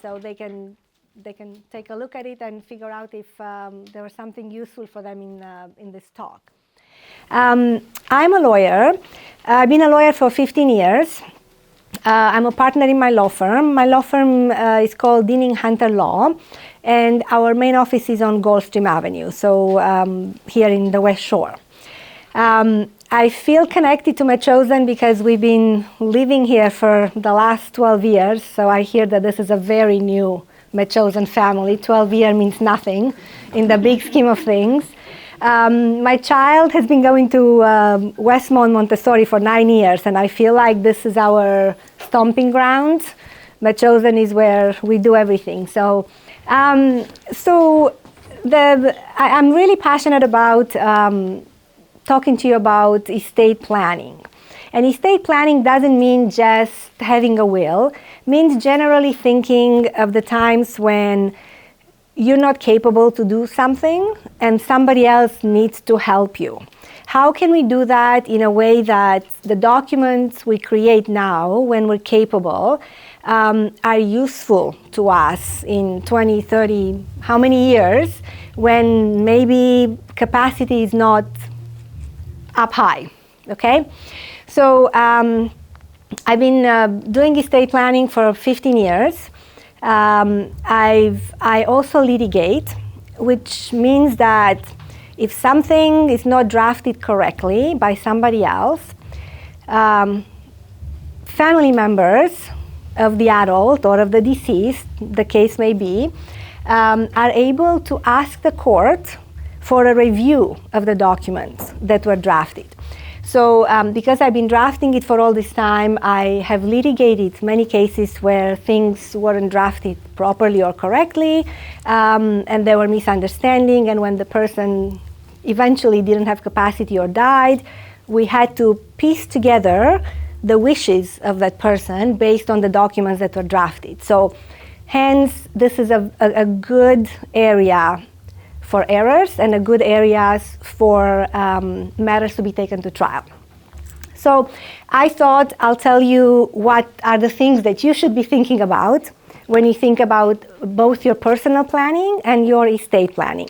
so they can take a look at it and figure out if there was something useful for them in this talk. I'm a lawyer. I've been a lawyer for 15 years. I'm a partner in my law firm. My law firm is called Dinning Hunter Law, and our main office is on Gulfstream Avenue, so here in the West Shore. I feel connected to Metchosen because we've been living here for the last 12 years, so I hear that this is a very new Metchosen family. 12 years means nothing in the big scheme of things. My child has been going to Westmont Montessori for 9 years, and I feel like this is our stomping ground. Metchosen is where we do everything. So I'm really passionate about talking to you about estate planning. And estate planning doesn't mean just having a will. It means generally thinking of the times when you're not capable to do something and somebody else needs to help you. How can we do that in a way that the documents we create now when we're capable are useful to us in 20, 30, how many years when maybe capacity is not up high, okay? So I've been doing estate planning for 15 years. I also litigate, which means that if something is not drafted correctly by somebody else, family members of the adult or of the deceased, the case may be, are able to ask the court for a review of the documents that were drafted. So because I've been drafting it for all this time, I have litigated many cases where things weren't drafted properly or correctly, and there were misunderstandings, and when the person eventually didn't have capacity or died, we had to piece together the wishes of that person based on the documents that were drafted. So hence, this is a good area for errors and a good areas for matters to be taken to trial. So I thought I'll tell you what are the things that you should be thinking about when you think about both your personal planning and your estate planning.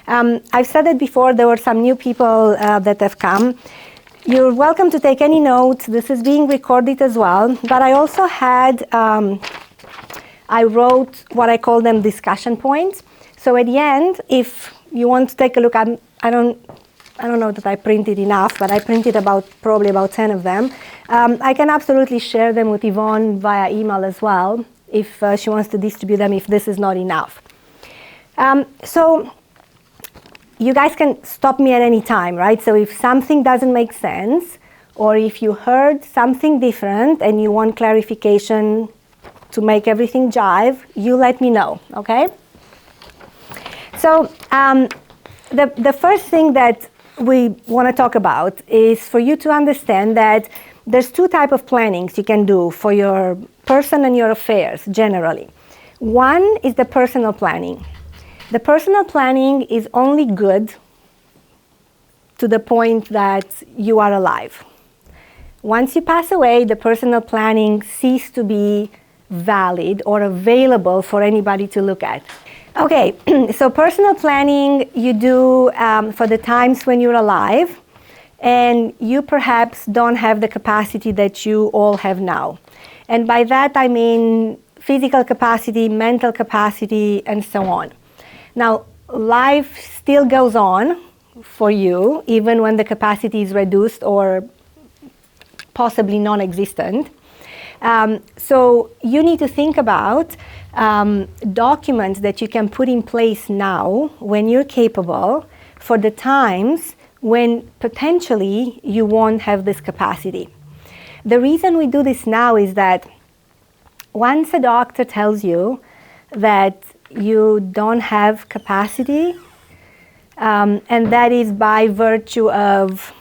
I've said it before, there were some new people that have come. You're welcome to take any notes. This is being recorded as well. But I also had, I wrote what I call them discussion points. So at the end, if you want to take a look, I don't know that I printed enough, but I printed probably about 10 of them. I can absolutely share them with Yvonne via email as well, if she wants to distribute them, if this is not enough. So you guys can stop me at any time, right? So if something doesn't make sense, or if you heard something different and you want clarification to make everything jive, you let me know, okay? So the first thing that we want to talk about is for you to understand that there's two types of plannings you can do for your person and your affairs generally. One is the personal planning. The personal planning is only good to the point that you are alive. Once you pass away, the personal planning ceases to be valid or available for anybody to look at. Okay, so personal planning you do for the times when you're alive and you perhaps don't have the capacity that you all have now. And by that I mean physical capacity, mental capacity, and so on. Now, life still goes on for you even when the capacity is reduced or possibly non-existent. So you need to think about documents that you can put in place now when you're capable for the times when potentially you won't have this capacity. The reason we do this now is that once a doctor tells you that you don't have capacity, and that is by virtue of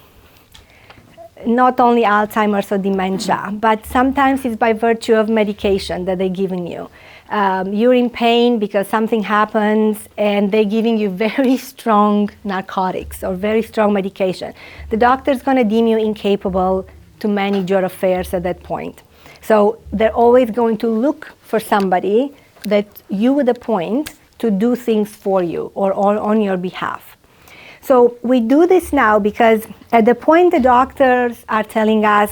not only Alzheimer's or dementia, but sometimes it's by virtue of medication that they're giving you. You're in pain because something happens and they're giving you very strong narcotics or very strong medication. The doctor's going to deem you incapable to manage your affairs at that point. So they're always going to look for somebody that you would appoint to do things for you or on your behalf. So we do this now because at the point the doctors are telling us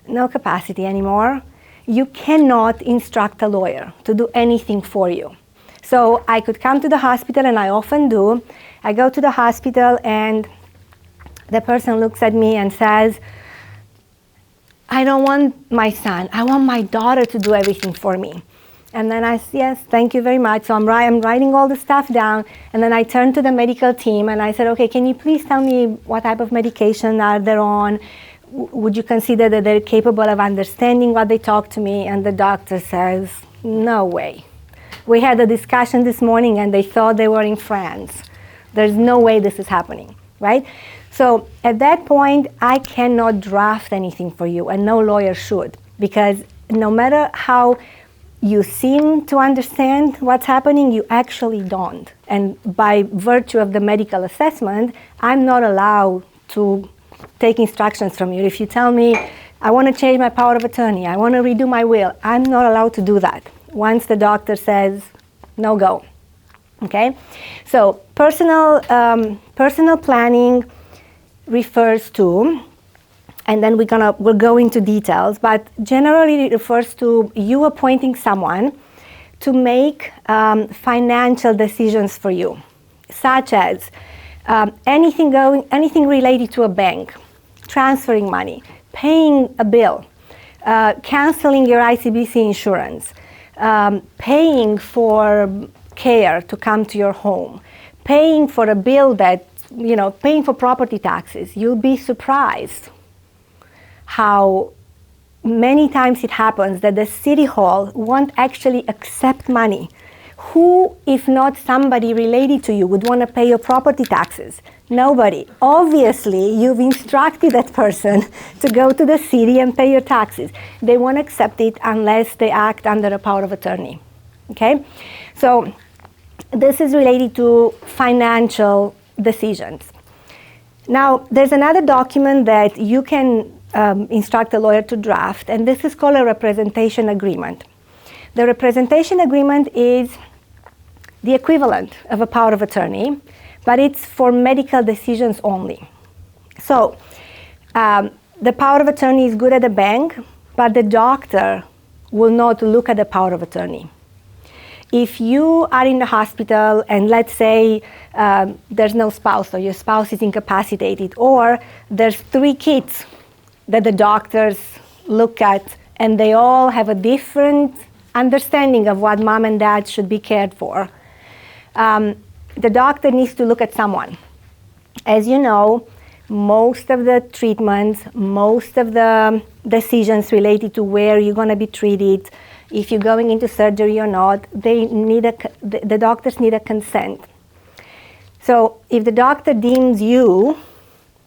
no capacity anymore, you cannot instruct a lawyer to do anything for you. So I could come to the hospital, and I often do. I go to the hospital and the person looks at me and says, I don't want my son, I want my daughter to do everything for me. And then I say, yes, thank you very much. So I'm writing all the stuff down, and then I turn to the medical team and I said, okay, can you please tell me what type of medication are they on? Would you consider that they're capable of understanding what they talk to me? And the doctor says, no way. We had a discussion this morning and they thought they were in France. There's no way this is happening, right? So at that point, I cannot draft anything for you, and no lawyer should, because no matter how you seem to understand what's happening, you actually don't. And by virtue of the medical assessment, I'm not allowed to take instructions from you. If you tell me, I want to change my power of attorney, I want to redo my will, I'm not allowed to do that once the doctor says, no go. Okay? So personal planning refers to, and then we'll go into details, but generally it refers to you appointing someone to make financial decisions for you, such as anything related to a bank, transferring money, paying a bill, canceling your ICBC insurance, paying for care to come to your home, paying for a bill that, paying for property taxes. You'll be surprised how many times it happens that the city hall won't actually accept money. Who, if not somebody related to you, would want to pay your property taxes? Nobody. Obviously, you've instructed that person to go to the city and pay your taxes. They won't accept it unless they act under a power of attorney. Okay? So this is related to financial decisions. Now, there's another document that you can instruct a lawyer to draft, and this is called a representation agreement. The representation agreement is the equivalent of a power of attorney, but it's for medical decisions only. So the power of attorney is good at the bank, but the doctor will not look at the power of attorney. If you are in the hospital and let's say there's no spouse, or your spouse is incapacitated, or there's 3 kids that the doctors look at and they all have a different understanding of what mom and dad should be cared for, the doctor needs to look at someone. As you know, most of the treatments, most of the decisions related to where you're going to be treated, if you're going into surgery or not, the doctors need a consent. So if the doctor deems you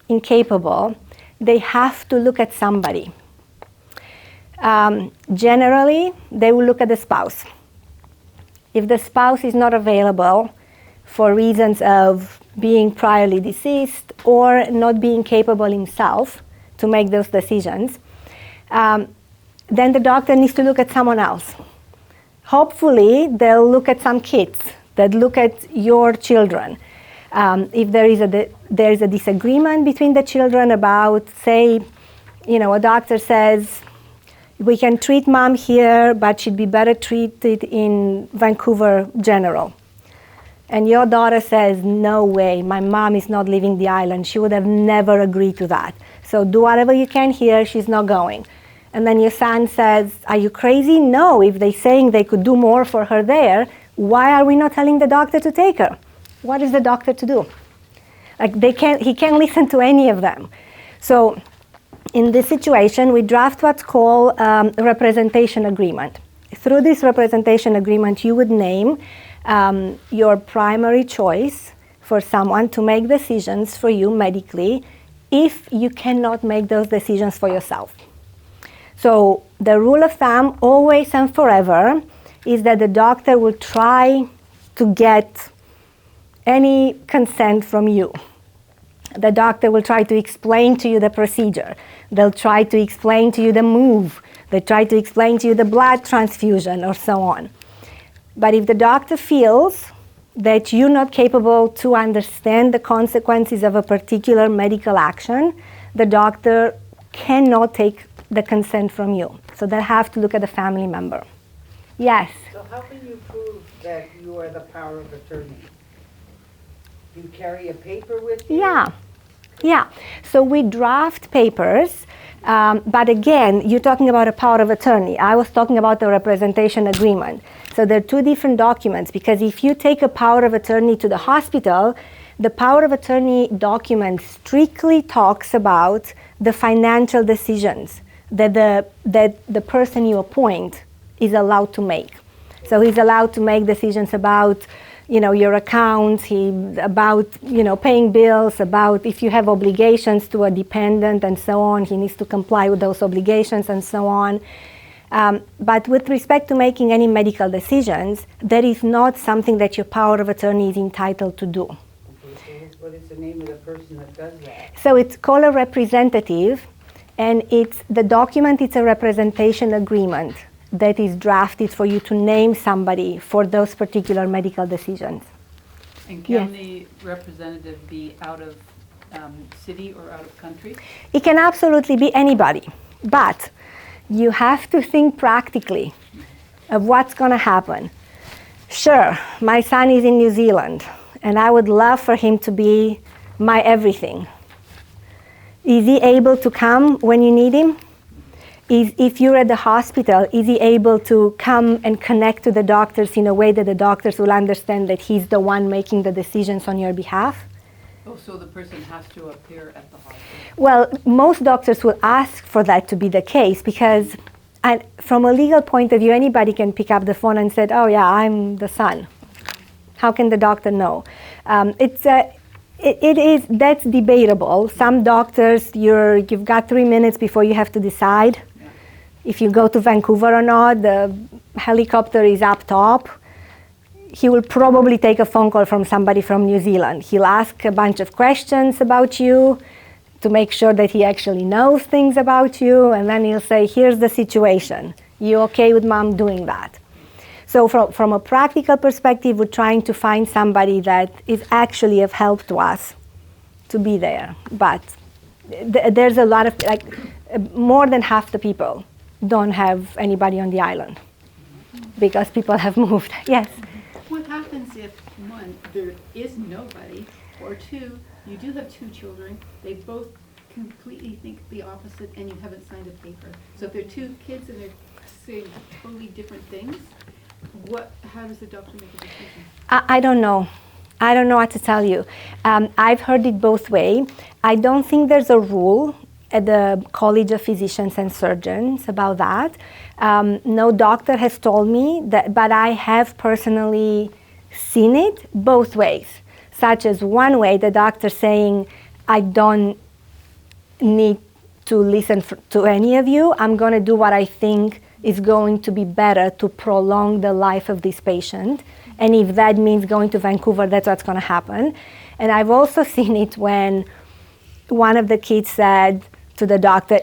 incapable, they have to look at somebody. Generally, they will look at the spouse. If the spouse is not available for reasons of being priorly deceased or not being capable himself to make those decisions, then the doctor needs to look at someone else. Hopefully, they'll look at some kids that look at your children. If there is a disagreement between the children about, say, a doctor says, we can treat mom here, but she'd be better treated in Vancouver General. And your daughter says, no way, my mom is not leaving the island. She would have never agreed to that. So do whatever you can here, she's not going. And then your son says, are you crazy? No, if they're saying they could do more for her there, why are we not telling the doctor to take her? What is the doctor to do? He can't listen to any of them. So in this situation, we draft what's called a representation agreement. Through this representation agreement, you would name your primary choice for someone to make decisions for you medically if you cannot make those decisions for yourself. So the rule of thumb, always and forever, is that the doctor will try to get any consent from you. The doctor will try to explain to you the procedure. They'll try to explain to you the move. They try to explain to you the blood transfusion or so on. But if the doctor feels that you're not capable to understand the consequences of a particular medical action, the doctor cannot take the consent from you. So they have to look at the family member. Yes? So how can you prove that you are the power of attorney? You carry a paper with you? Yeah. So we draft papers, but again, you're talking about a power of attorney. I was talking about the representation agreement. So there are two different documents, because if you take a power of attorney to the hospital, the power of attorney document strictly talks about the financial decisions that the person you appoint is allowed to make. So he's allowed to make decisions about, your accounts, about, paying bills, about if you have obligations to a dependent and so on, he needs to comply with those obligations and so on. But with respect to making any medical decisions, that is not something that your power of attorney is entitled to do. Okay, so what is the name of the person that does that? So it's called a representative, and the document, it's a representation agreement that is drafted for you to name somebody for those particular medical decisions. And can the representative be out of city or out of country? It can absolutely be anybody, but you have to think practically of what's going to happen. Sure, my son is in New Zealand, and I would love for him to be my everything. Is he able to come when you need him? If you're at the hospital, is he able to come and connect to the doctors in a way that the doctors will understand that he's the one making the decisions on your behalf? Oh, so the person has to appear at the hospital? Well, most doctors will ask for that to be the case, because from a legal point of view, anybody can pick up the phone and say, oh yeah, I'm the son. How can the doctor know? That's debatable. Some doctors, you've got 3 minutes before you have to decide if you go to Vancouver or not. The helicopter is up top. He will probably take a phone call from somebody from New Zealand. He'll ask a bunch of questions about you to make sure that he actually knows things about you, and then he'll say, here's the situation. You okay with mom doing that? So from a practical perspective, we're trying to find somebody that is actually of help to us to be there. But there's a lot of, more than half the people don't have anybody on the island because people have moved. Yes? What happens if, one, there is nobody, or two, you do have two children, they both completely think the opposite and you haven't signed a paper? So if they're two kids and they're saying totally different things, how does the doctor make a decision? I don't know. I don't know what to tell you. I've heard it both ways. I don't think there's a rule at the College of Physicians and Surgeons about that. No doctor has told me that, but I have personally seen it both ways. Such as one way, the doctor saying, I don't need to listen to any of you. I'm going to do what I think is going to be better to prolong the life of this patient. And if that means going to Vancouver, that's what's going to happen. And I've also seen it when one of the kids said to the doctor,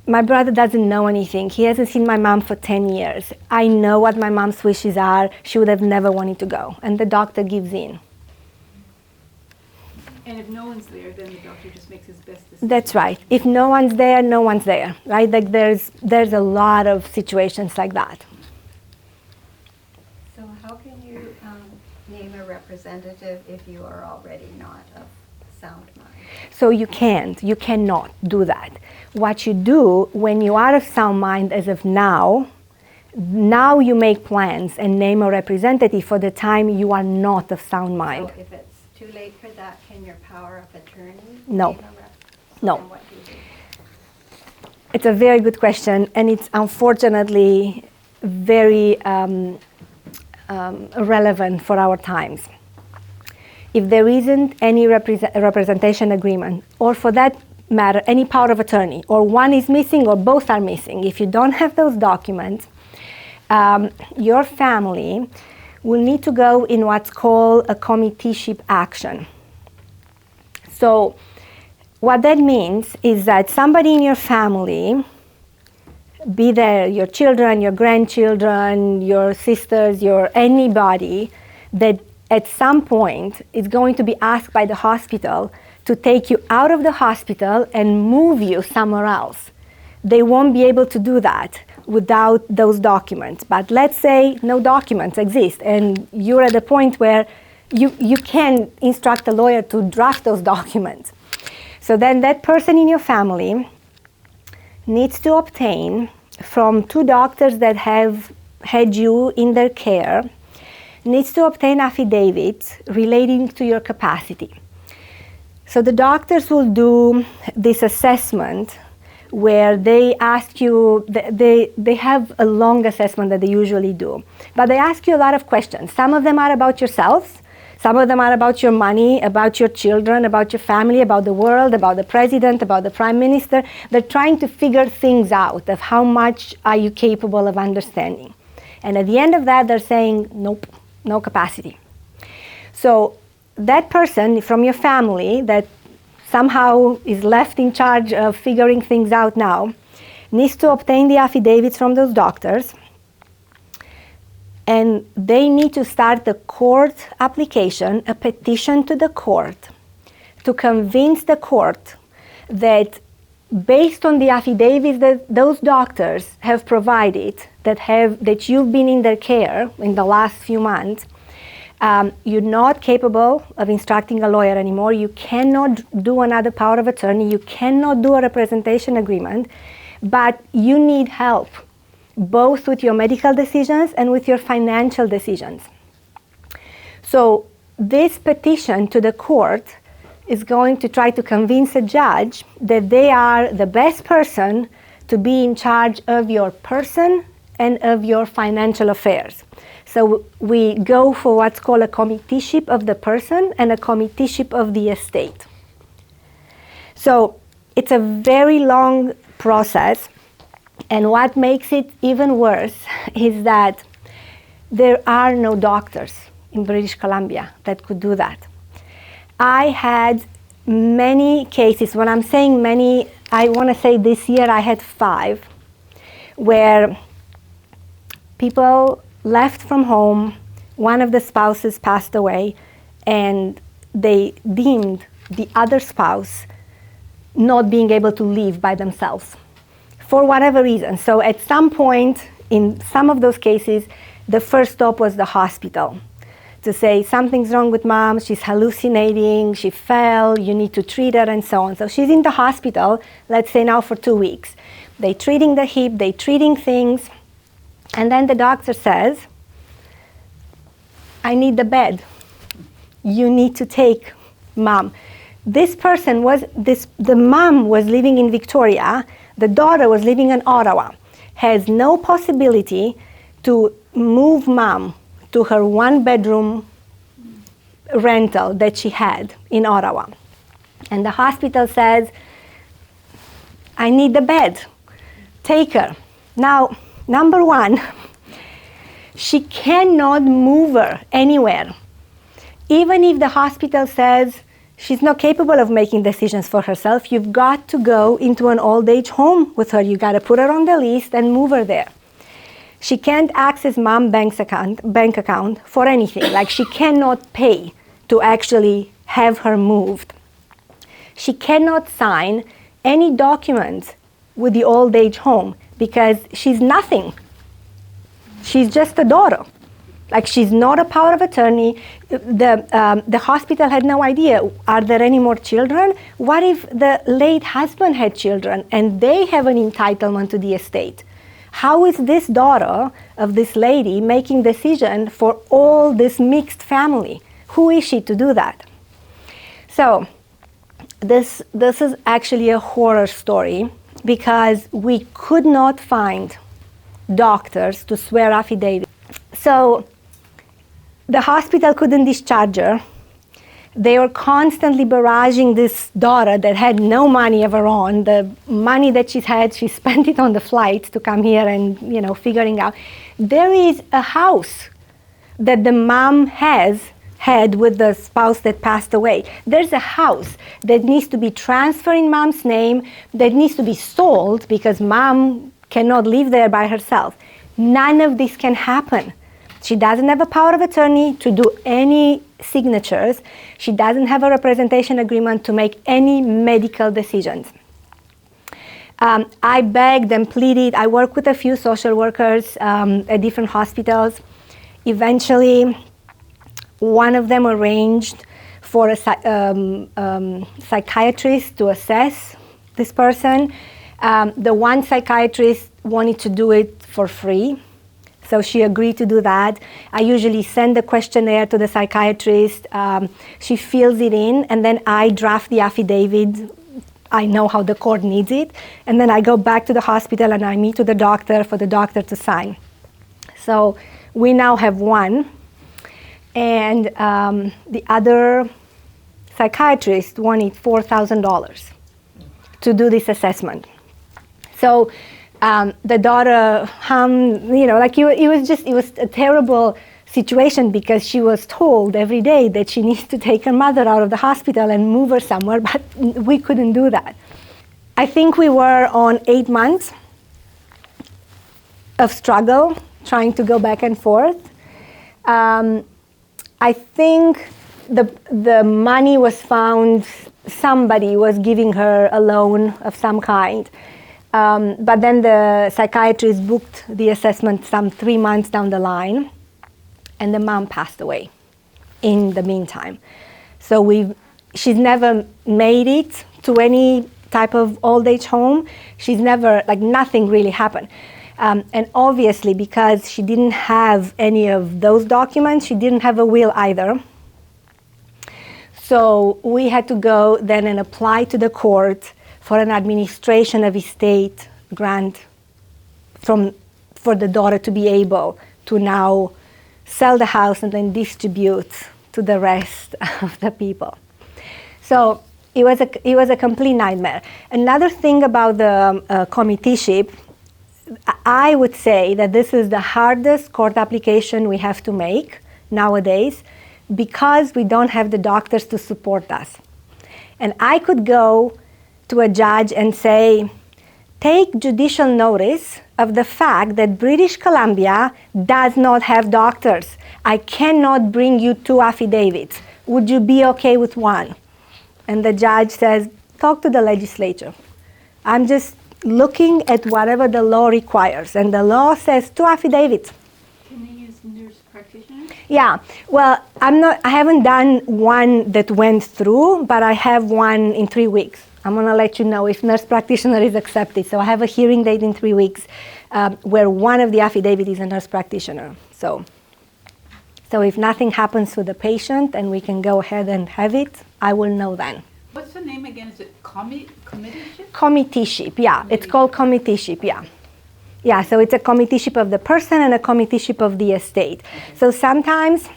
my brother doesn't know anything. He hasn't seen my mom for 10 years. I know what my mom's wishes are. She would have never wanted to go. And the doctor gives in. And if no one's there, then the doctor just makes his best decision. That's right. If no one's there, no one's there, right? Like there's a lot of situations like that. So how can you name a representative if you are already not of sound mind? So you cannot do that. What you do when you are of sound mind as of now you make plans and name a representative for the time you are not of sound mind. So if it's too late for that, can your power of attorney No. name a rep? No. Then what do you do? It's a very good question, and it's unfortunately very relevant for our times. If there isn't any representation agreement, or for that matter, any power of attorney, or one is missing or both are missing, if you don't have those documents, your family will need to go in what's called a committeeship action. So what that means is that somebody in your family be there your children, your grandchildren, your sisters, your anybody that at some point is going to be asked by the hospital to take you out of the hospital and move you somewhere else. They won't be able to do that without those documents. But let's say no documents exist and you're at the point where you can instruct a lawyer to draft those documents. So then that person in your family needs to obtain from 2 doctors that have had you in their care, needs to obtain affidavits relating to your capacity. So the doctors will do this assessment where they ask you, they have a long assessment that they usually do, but they ask you a lot of questions. Some of them are about yourselves, some of them are about your money, about your children, about your family, about the world, about the president, about the prime minister. They're trying to figure things out of how much are you capable of understanding. And at the end of that, they're saying, nope, no capacity. So that person from your family that somehow is left in charge of figuring things out now needs to obtain the affidavits from those doctors, and they need to start the court application, a petition to the court, to convince the court that based on the affidavits that those doctors have provided, that you've been in their care in the last few months, you're not capable of instructing a lawyer anymore. You cannot do another power of attorney. You cannot do a representation agreement, but you need help, both with your medical decisions and with your financial decisions. So this petition to the court is going to try to convince a judge that they are the best person to be in charge of your person and of your financial affairs. So we go for what's called a committeeship of the person and a committeeship of the estate. So it's a very long process, and what makes it even worse is that there are no doctors in British Columbia that could do that. I had many cases. When I'm saying many, I want to say this year I had 5 where people left from home, one of the spouses passed away, and they deemed the other spouse not being able to live by themselves for whatever reason. So at some point in some of those cases, the first stop was the hospital to say something's wrong with mom, she's hallucinating, she fell, you need to treat her, and so on. So she's in the hospital, let's say now for 2 weeks. They're treating the hip, they're treating things, and then the doctor says, I need the bed. You need to take mom. This person the mom was living in Victoria, the daughter was living in Ottawa, has no possibility to move mom to her 1-bedroom rental that she had in Ottawa. And the hospital says, I need the bed, take her. Now, number one, she cannot move her anywhere. Even if the hospital says she's not capable of making decisions for herself, you've got to go into an old age home with her. You got to put her on the list and move her there. She can't access mom's bank account for anything. Like, she cannot pay to actually have her moved. She cannot sign any documents with the old age home because she's nothing. She's just a daughter. Like, she's not a power of attorney. The hospital had no idea. Are there any more children? What if the late husband had children and they have an entitlement to the estate? How is this daughter of this lady making decision for all this mixed family? Who is she to do that? So this is actually a horror story because we could not find doctors to swear affidavits. So the hospital couldn't discharge her. They were constantly barraging this daughter that had no money of her own. The money that she's had, she spent it on the flight to come here and, figuring out. There is a house that the mom had with the spouse that passed away. There's a house that needs to be transferred in mom's name, that needs to be sold because mom cannot live there by herself. None of this can happen. She doesn't have a power of attorney to do any signatures. She doesn't have a representation agreement to make any medical decisions. I begged and pleaded. I worked with a few social workers at different hospitals. Eventually, one of them arranged for a psychiatrist to assess this person. The one psychiatrist wanted to do it for free, so she agreed to do that. I usually send the questionnaire to the psychiatrist. She fills it in, and then I draft the affidavit. I know how the court needs it. And then I go back to the hospital and I meet with the doctor for the doctor to sign. So we now have one. And the other psychiatrist wanted $4,000 to do this assessment. So the daughter, it was a terrible situation because she was told every day that she needs to take her mother out of the hospital and move her somewhere, but we couldn't do that. I think we were on 8 months of struggle, trying to go back and forth. I think the money was found, somebody was giving her a loan of some kind. But then the psychiatrist booked the assessment some 3 months down the line, and the mom passed away in the meantime. So she's never made it to any type of old age home. She's never, nothing really happened. And obviously, because she didn't have any of those documents, she didn't have a will either. So we had to go then and apply to the court for an administration of estate grant for the daughter to be able to now sell the house and then distribute to the rest of the people. So it was a complete nightmare. Another thing about the committeeship, I would say that this is the hardest court application we have to make nowadays because we don't have the doctors to support us. And I could go to a judge and say, take judicial notice of the fact that British Columbia does not have doctors. I cannot bring you 2 affidavits. Would you be okay with one? And the judge says, talk to the legislature. I'm just looking at whatever the law requires. And the law says 2 affidavits. Can they use nurse practitioners? Yeah, well, I haven't done one that went through, but I have one in 3 weeks. I'm going to let you know if nurse practitioner is accepted. So I have a hearing date in 3 weeks where one of the affidavit is a nurse practitioner. So if nothing happens with the patient and we can go ahead and have it, I will know then. What's the name again? Is it committeeship? Committeeship, yeah. It's called committeeship, yeah. Yeah, so it's a committeeship of the person and a committeeship of the estate. Okay. So sometimes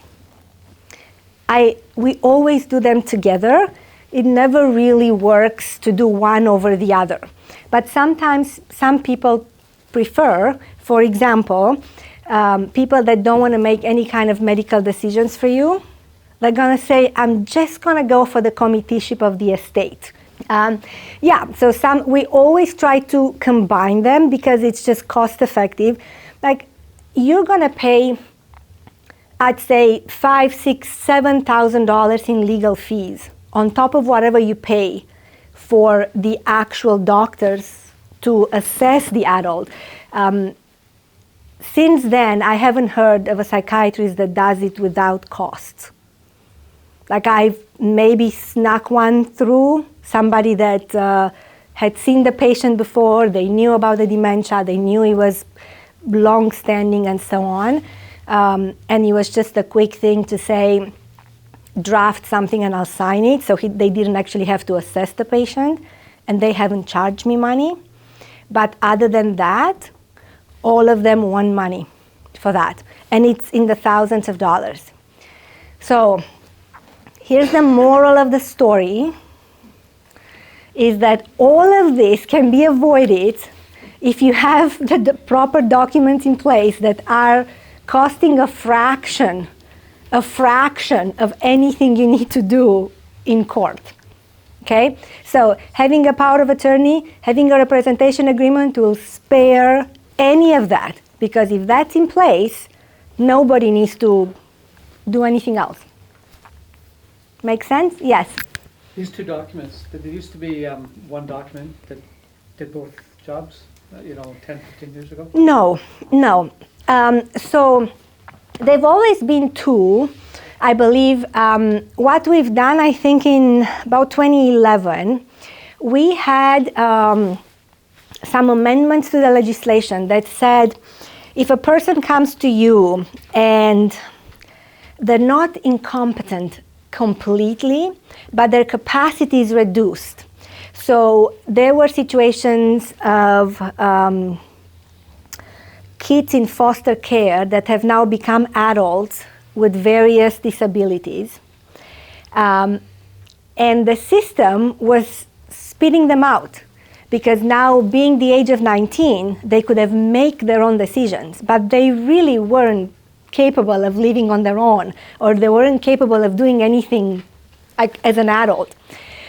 we always do them together. It never really works to do one over the other. But sometimes some people prefer, for example, people that don't want to make any kind of medical decisions for you, they're going to say, I'm just going to go for the committeeship of the estate. So we always try to combine them because it's just cost effective. Like, you're going to pay, I'd say, $5,000, $6,000, $7,000 in legal fees on top of whatever you pay for the actual doctors to assess the adult. Since then, I haven't heard of a psychiatrist that does it without cost. Like, I've maybe snuck one through, somebody that had seen the patient before, they knew about the dementia, they knew it was long-standing and so on. And it was just a quick thing to say, draft something and I'll sign it. So they didn't actually have to assess the patient, and they haven't charged me money. But other than that, all of them want money for that. And it's in the thousands of dollars. So here's the moral of the story, is that all of this can be avoided if you have the proper documents in place that are costing a fraction of anything you need to do in court. Okay? So having a power of attorney, having a representation agreement will spare any of that, because if that's in place, nobody needs to do anything else. Make sense? Yes. These two documents, did there used to be one document that did both jobs, 10, 15 years ago? No, no. So they've always been two. I believe what we've done, I think in about 2011, we had some amendments to the legislation that said if a person comes to you and they're not incompetent completely, but their capacity is reduced. So there were situations of kids in foster care that have now become adults with various disabilities. And the system was spitting them out, because now, being the age of 19, they could have make their own decisions, but they really weren't capable of living on their own, or they weren't capable of doing anything as an adult.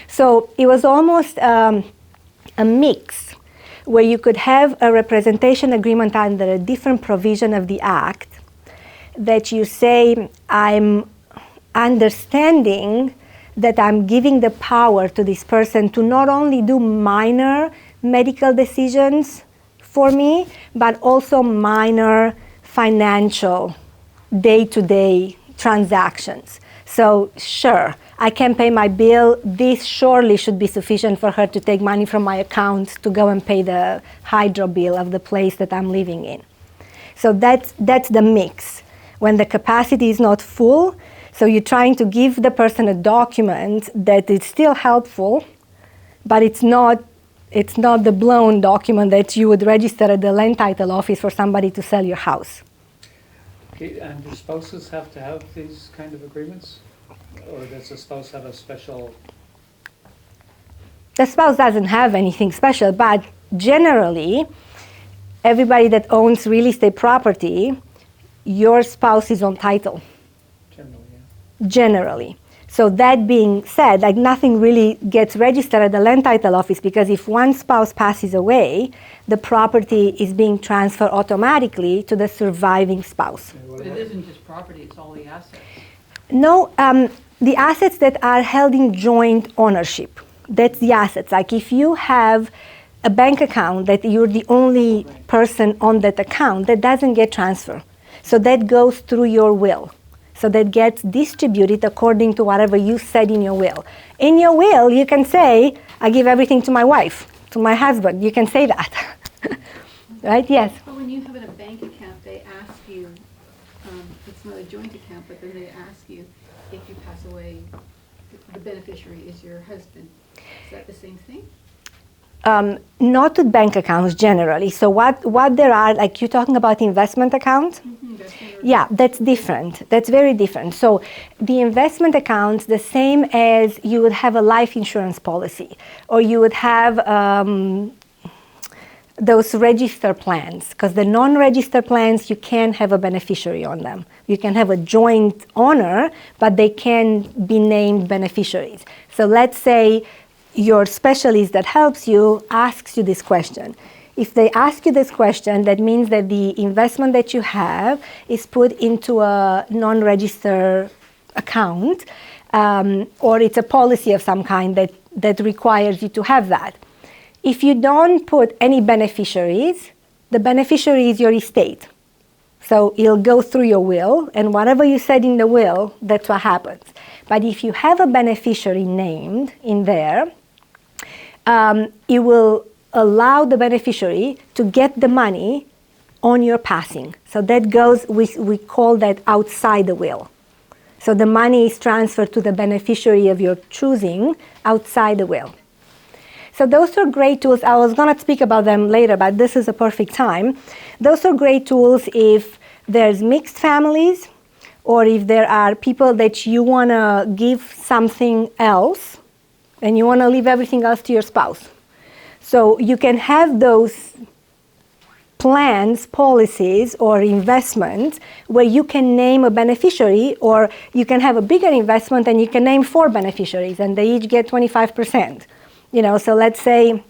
So it was almost a mix, where you could have a representation agreement under a different provision of the Act, that you say, I'm understanding that I'm giving the power to this person to not only do minor medical decisions for me, but also minor financial day-to-day transactions. So sure, I can pay my bill. This surely should be sufficient for her to take money from my account to go and pay the hydro bill of the place that I'm living in. So that's the mix. When the capacity is not full, so you're trying to give the person a document that is still helpful, but it's not the blown document that you would register at the land title office for somebody to sell your house. Okay, and do spouses have to have these kind of agreements? Or does the spouse have a special? The spouse doesn't have anything special, but generally, everybody that owns real estate property, your spouse is on title. Generally, yeah. Generally. So that being said, like nothing really gets registered at the land title office, because if one spouse passes away, the property is being transferred automatically to the surviving spouse. But it isn't just property, it's all the assets. No, the assets that are held in joint ownership, that's the assets. Like if you have a bank account that you're the only person on that account, that doesn't get transferred. So that goes through your will. So that gets distributed according to whatever you said in your will. In your will, you can say, I give everything to my wife, to my husband. You can say that. Right? Yes? But when you have a bank account, they ask you, it's not a joint account, but then they ask you if you pass away, the beneficiary is your husband. Is that the same thing? Not with bank accounts generally. So what there are, like you're talking about investment account? Yeah, that's different. That's very different. So the investment accounts, the same as you would have a life insurance policy, or you would have those register plans, because the non-register plans, you can have a beneficiary on them. You can have a joint owner, but they can be named beneficiaries. So let's say your specialist that helps you asks you this question. If they ask you this question, that means that the investment that you have is put into a non-register account, or it's a policy of some kind that requires you to have that. If you don't put any beneficiaries, the beneficiary is your estate. So it'll go through your will, and whatever you said in the will, that's what happens. But if you have a beneficiary named in there, it will allow the beneficiary to get the money on your passing. So that goes, we call that outside the will. So the money is transferred to the beneficiary of your choosing outside the will. So those are great tools. I was going to speak about them later, but this is a perfect time. Those are great tools if there's mixed families, or if there are people that you want to give something else and you want to leave everything else to your spouse. So you can have those plans, policies, or investments where you can name a beneficiary, or you can have a bigger investment and you can name 4 beneficiaries and they each get 25%. So let's say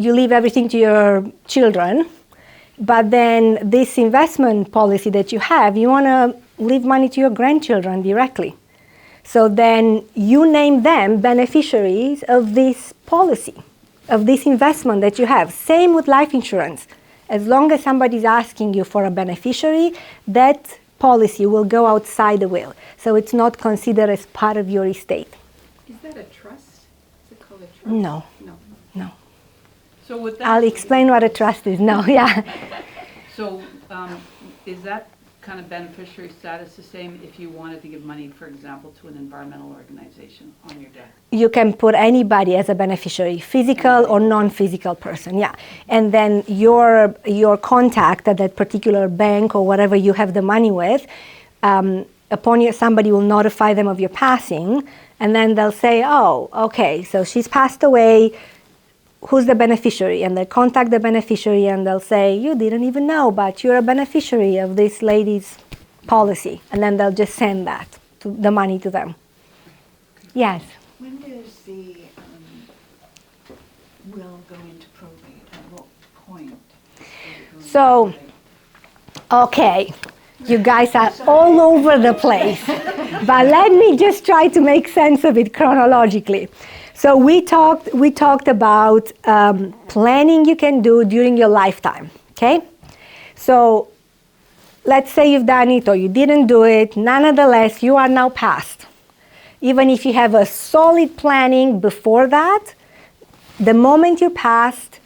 you leave everything to your children, but then this investment policy that you have, you want to leave money to your grandchildren directly. So then you name them beneficiaries of this policy, of this investment that you have. Same with life insurance. As long as somebody's asking you for a beneficiary, that policy will go outside the will. So it's not considered as part of your estate. Is that a trust? Is it called a trust? No. No. So with that. I'll explain what a trust is. No, yeah. So is that kind of beneficiary status the same if you wanted to give money, for example, to an environmental organization on your death? You can put anybody as a beneficiary, physical or non-physical person, yeah. And then your contact at that particular bank or whatever you have the money with, somebody will notify them of your passing, and then they'll say, oh, okay, so she's passed away, who's the beneficiary? And they'll contact the beneficiary and they'll say, you didn't even know, but you're a beneficiary of this lady's policy. And then they'll just send the money to them. Yes? When does the will go into probate? At what point? So, okay, you guys are all over the place. But let me just try to make sense of it chronologically. So we talked about planning you can do during your lifetime, okay? So let's say you've done it or you didn't do it. Nonetheless, you are now passed. Even if you have a solid planning before that, the moment you passed,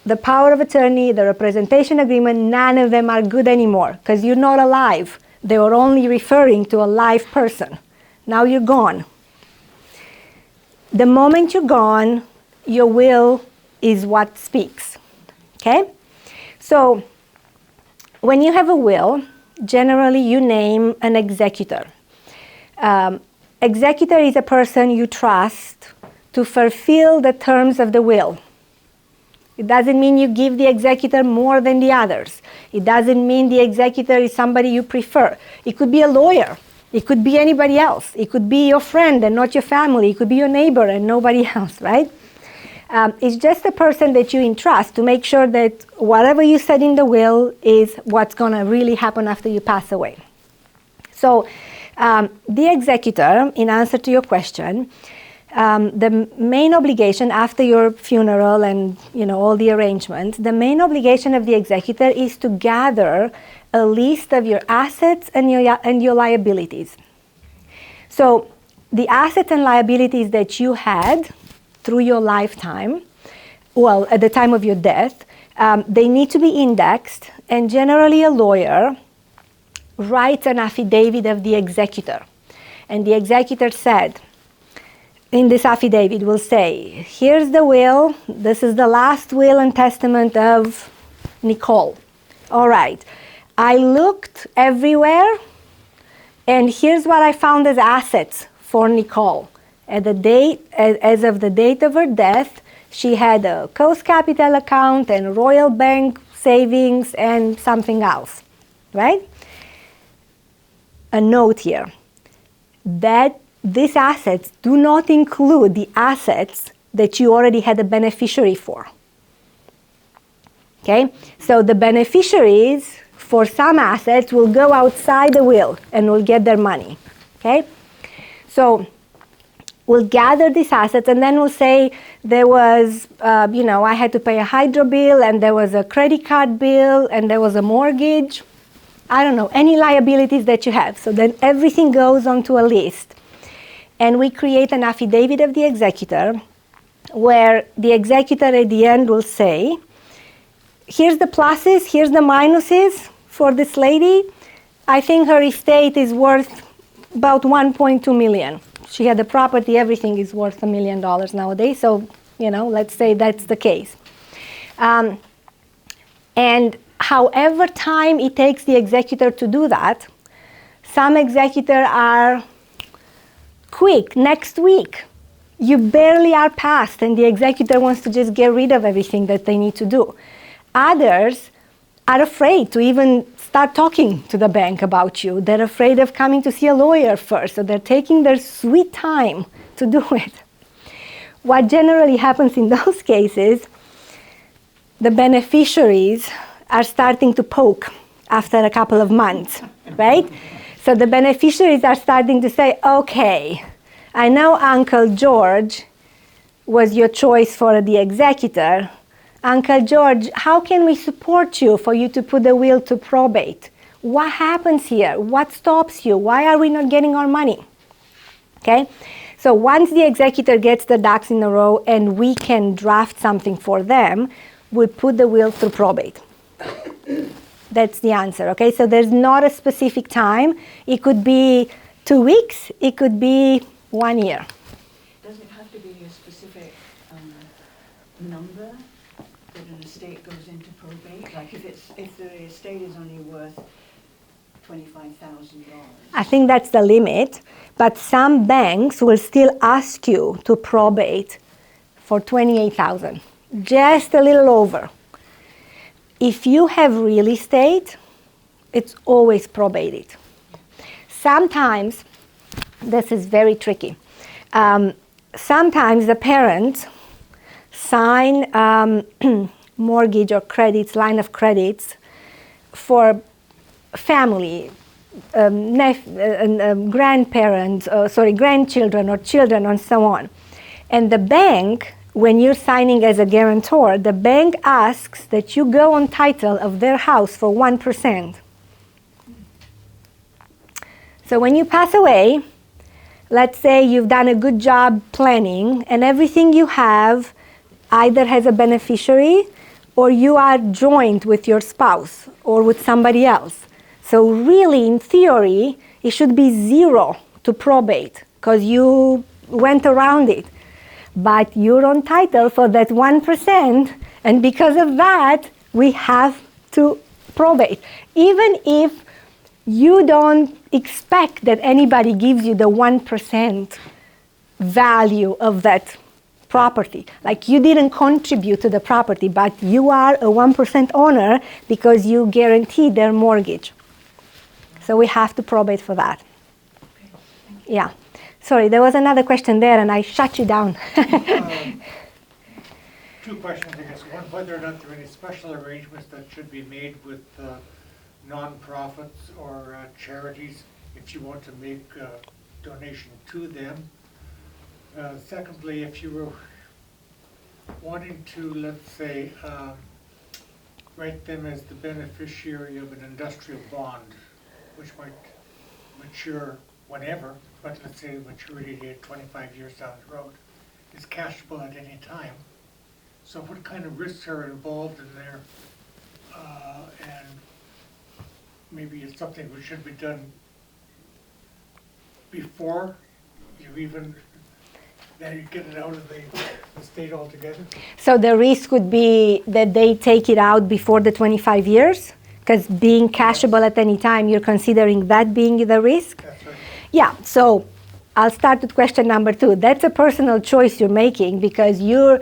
the power of attorney, the representation agreement, none of them are good anymore because you're not alive. They were only referring to a live person. Now you're gone. The moment you're gone, your will is what speaks, okay? So when you have a will, generally you name an executor. Executor is a person you trust to fulfill the terms of the will. It doesn't mean you give the executor more than the others. It doesn't mean the executor is somebody you prefer. It could be a lawyer. It could be anybody else. It could be your friend and not your family. It could be your neighbor and nobody else, right? It's just a person that you entrust to make sure that whatever you said in the will is what's going to really happen after you pass away. So the executor, in answer to your question, the main obligation after your funeral and all the arrangements, the main obligation of the executor is to gather a list of your assets and your liabilities. So the assets and liabilities that you had through your lifetime, well, at the time of your death, they need to be indexed, and generally a lawyer writes an affidavit of the executor. And the executor said, in this affidavit will say, here's the will, this is the last will and testament of Nicole. All right. I looked everywhere, and here's what I found as assets for Nicole. As of the date of her death, she had a Coast Capital account and Royal Bank savings and something else, right? A note here that these assets do not include the assets that you already had a beneficiary for. Okay, so the beneficiaries for some assets will go outside the will and will get their money. Okay, so we'll gather these assets and then we'll say there was, I had to pay a hydro bill and there was a credit card bill and there was a mortgage. I don't know, any liabilities that you have. So then everything goes onto a list. And we create an affidavit of the executor where the executor at the end will say, here's the pluses, here's the minuses for this lady. I think her estate is worth about 1.2 million. She had the property, everything is worth $1 million nowadays. So, let's say that's the case. And however time it takes the executor to do that, some executors are quick, next week. You barely are passed and the executor wants to just get rid of everything that they need to do. Others are afraid to even start talking to the bank about you. They're afraid of coming to see a lawyer first, so they're taking their sweet time to do it. What generally happens in those cases, the beneficiaries are starting to poke after a couple of months, right? So the beneficiaries are starting to say, okay, I know Uncle George was your choice for the executor. Uncle George, how can we support you for you to put the will to probate? What happens here? What stops you? Why are we not getting our money? Okay? So once the executor gets the ducks in a row and we can draft something for them, we put the will through probate. That's the answer, okay? So there's not a specific time. It could be 2 weeks. It could be 1 year. Does it have to be a specific number that an estate goes into probate? Like if the estate is only worth $25,000. I think that's the limit, but some banks will still ask you to probate for $28,000, just a little over. If you have real estate, it's always probated. Sometimes, this is very tricky. Sometimes the parents sign mortgage or credits, line of credits for family, grandparents, grandchildren or children and so on. And the bank, when you're signing as a guarantor, the bank asks that you go on title of their house for 1%. So when you pass away, let's say you've done a good job planning and everything you have either has a beneficiary or you are joined with your spouse or with somebody else. So really, in theory, it should be 0 to probate because you went around it. But you're on title for that 1%, and because of that, we have to probate. Even if you don't expect that anybody gives you the 1% value of that property. Like you didn't contribute to the property, but you are a 1% owner because you guaranteed their mortgage. So we have to probate for that. Yeah. Sorry, there was another question there and I shut you down. 2 questions, I guess. One, whether or not there are any special arrangements that should be made with nonprofits or charities if you want to make a donation to them. Secondly, if you were wanting to, let's say, write them as the beneficiary of an industrial bond, which might mature whenever, but let's say the maturity date 25 years down the road, is cashable at any time. So what kind of risks are involved in there? And maybe it's something which should be done before you even then you get it out of the state altogether. So the risk would be that they take it out before the 25 years? Because being cashable at any time, you're considering that being the risk? That's right. Yeah, so I'll start with question number 2. That's a personal choice you're making because you're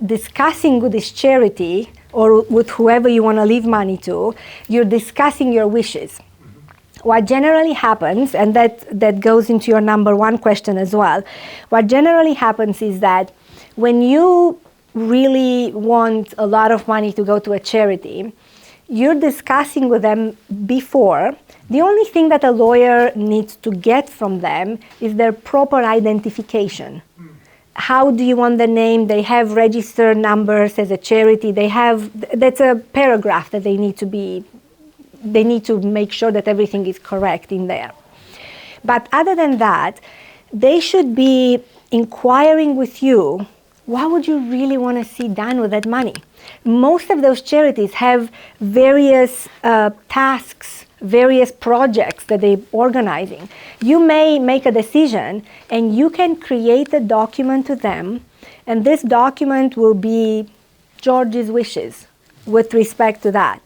discussing with this charity or with whoever you want to leave money to, you're discussing your wishes. What generally happens, and that goes into your number 1 question as well, what generally happens is that when you really want a lot of money to go to a charity, you're discussing with them before. The only thing that a lawyer needs to get from them is their proper identification. How do you want the name? They have registered numbers as a charity. That's a paragraph that they need to make sure that everything is correct in there. But other than that, they should be inquiring with you, what would you really want to see done with that money? Most of those charities have various tasks, various projects that they're organizing. You may make a decision and you can create a document to them, and this document will be George's wishes with respect to that.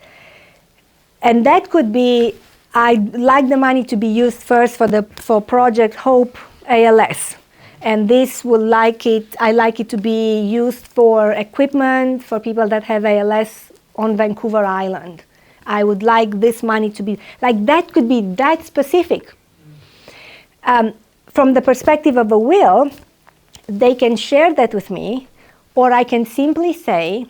And that could be, I'd like the money to be used first for Project Hope ALS. And this I like it to be used for equipment for people that have ALS on Vancouver Island. I would like this money to be, like that could be that specific. From the perspective of a will, they can share that with me, or I can simply say,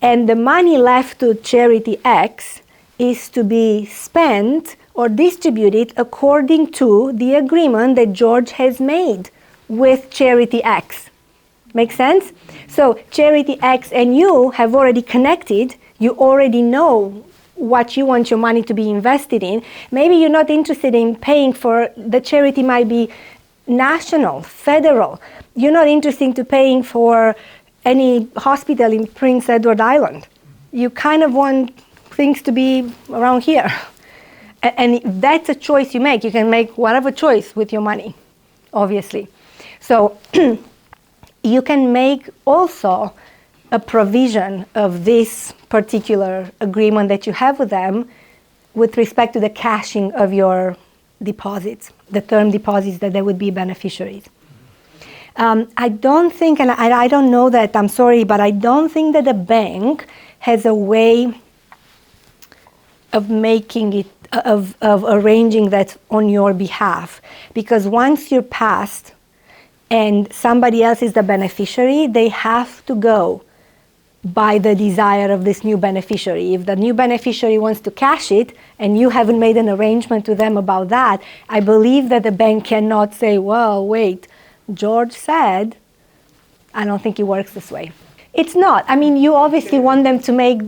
and the money left to charity X is to be spent or distributed according to the agreement that George has made with charity X. Make sense? So charity X and you have already connected. You already know what you want your money to be invested in. Maybe you're not interested in paying for, the charity might be national, federal. You're not interested in paying for any hospital in Prince Edward Island. You kind of want things to be around here. And that's a choice you make. You can make whatever choice with your money, obviously. So you can make also a provision of this particular agreement that you have with them with respect to the cashing of your deposits, the term deposits that they would be beneficiaries. I don't think, and I don't know that, I'm sorry, but I don't think that the bank has a way of making it, of arranging that on your behalf. Because once you're passed and somebody else is the beneficiary, they have to go by the desire of this new beneficiary. If the new beneficiary wants to cash it and you haven't made an arrangement to them about that, I believe that the bank cannot say, well, wait, George said. I don't think it works this way. It's not. I mean, you obviously want them to make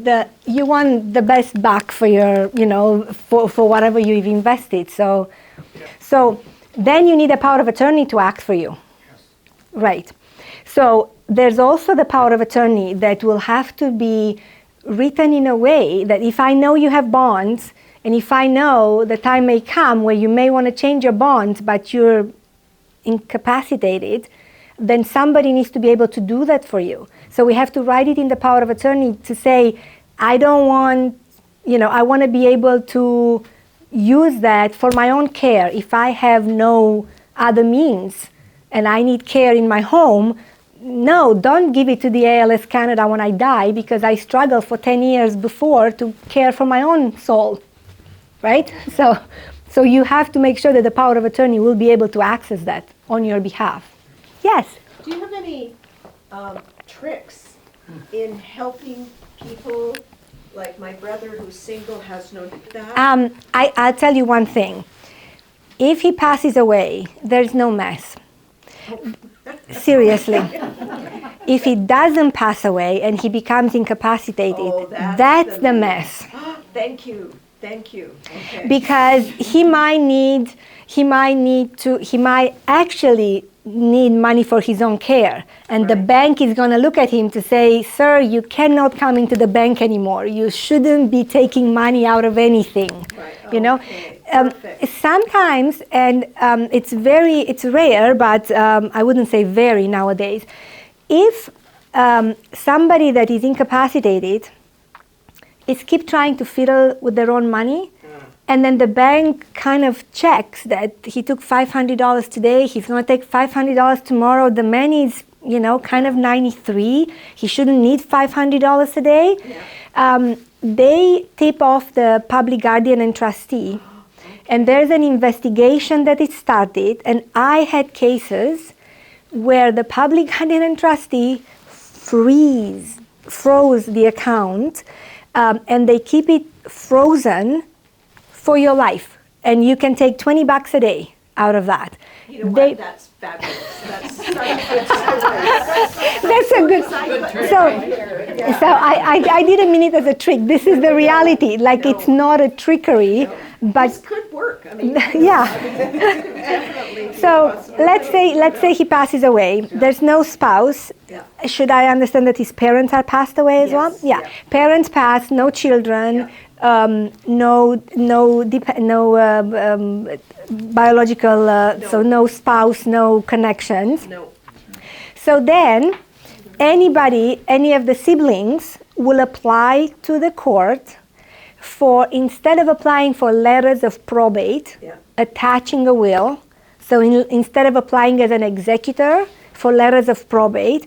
you want the best back for your, for whatever you've invested. So then you need a power of attorney to act for you. Yes. Right. So there's also the power of attorney that will have to be written in a way that if I know you have bonds, and if I know the time may come where you may want to change your bonds, but you're incapacitated, then somebody needs to be able to do that for you. So we have to write it in the power of attorney to say, I don't want, I want to be able to use that for my own care. If I have no other means and I need care in my home, no, don't give it to the ALS Canada when I die, because I struggled for 10 years before to care for my own soul, right? So you have to make sure that the power of attorney will be able to access that on your behalf. Yes? Do you have any tricks in helping people, like my brother who's single, has no that? I'll tell you one thing. If he passes away, there's no mess. Seriously. If he doesn't pass away and he becomes incapacitated, that's the mess. Thank you. Okay. Because he might actually need money for his own care. And the bank is going to look at him to say, sir, you cannot come into the bank anymore. You shouldn't be taking money out of anything. Right. Sometimes, and it's rare, but I wouldn't say very nowadays, if somebody that is incapacitated is keep trying to fiddle with their own money, and then the bank kind of checks that he took $500 today, he's going to take $500 tomorrow, the man is, kind of 93, he shouldn't need $500 a day. Yeah. They tip off the public guardian and trustee, and there's an investigation that is started, and I had cases where the public guardian and trustee froze the account, and they keep it frozen for your life, and you can take $20 a day out of that. You know what? That's fabulous. That's a good trick. So I didn't mean it as a trick. This is the reality. Like, it's not a trickery, but this could work. I mean, yeah. definitely. So let's say he passes away. There's no spouse. Yeah. Should I understand that his parents are passed away as well? Yes, Yeah. yeah. Parents passed, no children. Yeah. No biological, so no spouse, no connections. No. So then, any of the siblings will apply to the court for, instead of applying for letters of probate, Yeah. attaching a will. So instead of applying as an executor for letters of probate,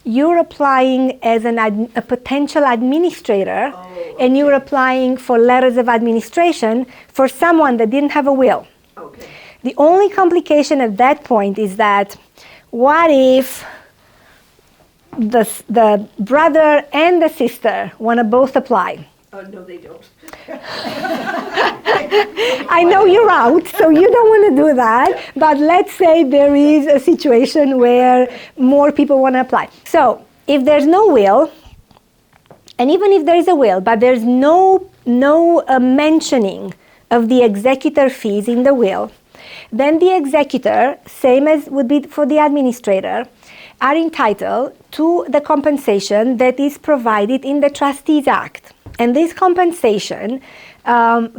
you're applying as a potential administrator, and you're applying for letters of administration for someone that didn't have a will. Okay. The only complication at that point is that what if the brother and the sister want to both apply? Oh, no, they don't. I know you're out, so you don't want to do that, but let's say there is a situation where more people want to apply. So if there's no will, and even if there is a will, but there's no mentioning of the executor fees in the will, then the executor, same as would be for the administrator, are entitled to the compensation that is provided in the Trustees Act. And this compensation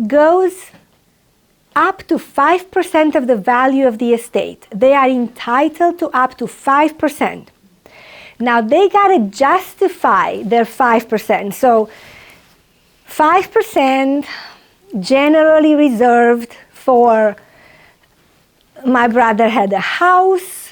goes up to 5% of the value of the estate. They are entitled to up to 5%. Now they got to justify their 5%. So 5% generally reserved for my brother had a house.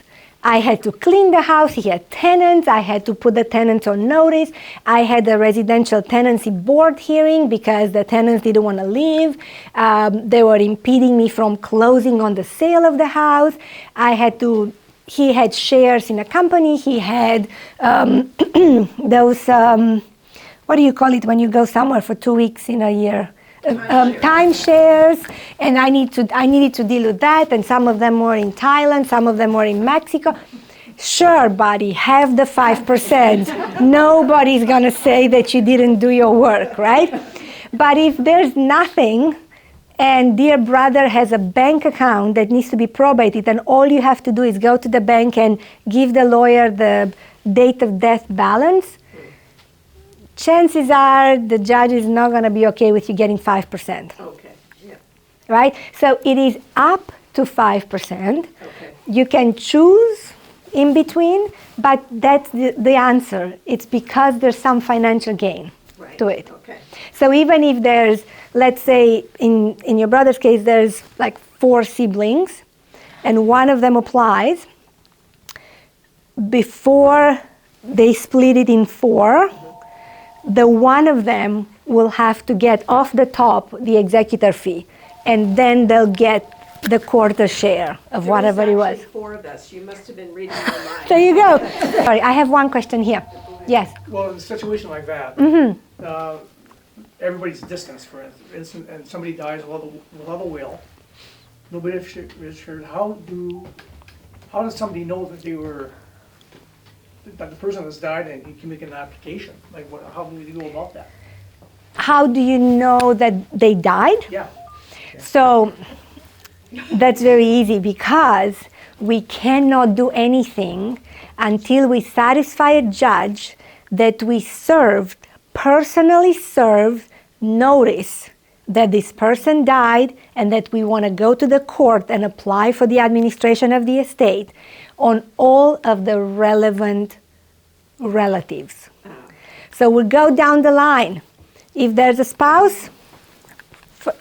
I had to clean the house. He had tenants. I had to put the tenants on notice. I had a residential tenancy board hearing because the tenants didn't want to leave. They were impeding me from closing on the sale of the house. He had shares in a company. He had those, what do you call it when you go somewhere for 2 weeks in a year? Timeshares, and I needed to deal with that, and some of them were in Thailand, some of them were in Mexico. Sure, buddy, have the 5%. Nobody's gonna say that you didn't do your work, right? But if there's nothing, and dear brother has a bank account that needs to be probated, and all you have to do is go to the bank and give the lawyer the date of death balance, chances are the judge is not going to be okay with you getting 5%. Okay, yeah, Right? So it is up to 5%. okay. You can choose in between, but that's the answer. It's because there's some financial gain Right, to it. okay. So even if there's, let's say in your brother's case, there's like 4 siblings, and one of them applies, before they split it in 4, the one of them will have to get off the top the executor fee, and then they'll get the quarter share of whatever it was. There was actually 4 of us. You must have been reading my mind. There you go. Sorry, I have one question here. Yes. Well, in a situation like that, everybody's distanced, for instance, and somebody dies without a will, nobody is sure. How does somebody know that that the person has died and he can make an application? Like, how do we go about that? How do you know that they died? Yeah. So that's very easy, because we cannot do anything until we satisfy a judge that we personally served notice that this person died and that we want to go to the court and apply for the administration of the estate on all of the relevant relatives. So we'll go down the line. If there's a spouse,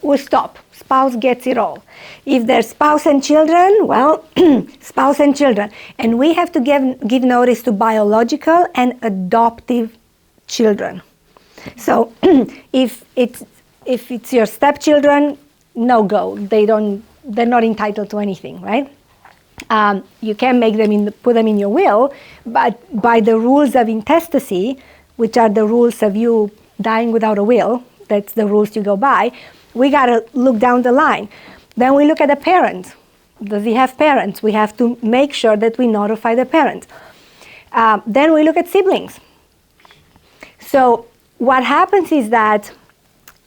we'll stop. Spouse gets it all. If there's spouse and children, well, spouse and children. And we have to give notice to biological and adoptive children. So if it's your stepchildren, no go. They're not entitled to anything, right? You can make them put them in your will, but by the rules of intestacy, which are the rules of you dying without a will, that's the rules you go by, we got to look down the line. Then we look at the parents. Does he have parents? We have to make sure that we notify the parents. Then we look at siblings. So what happens is that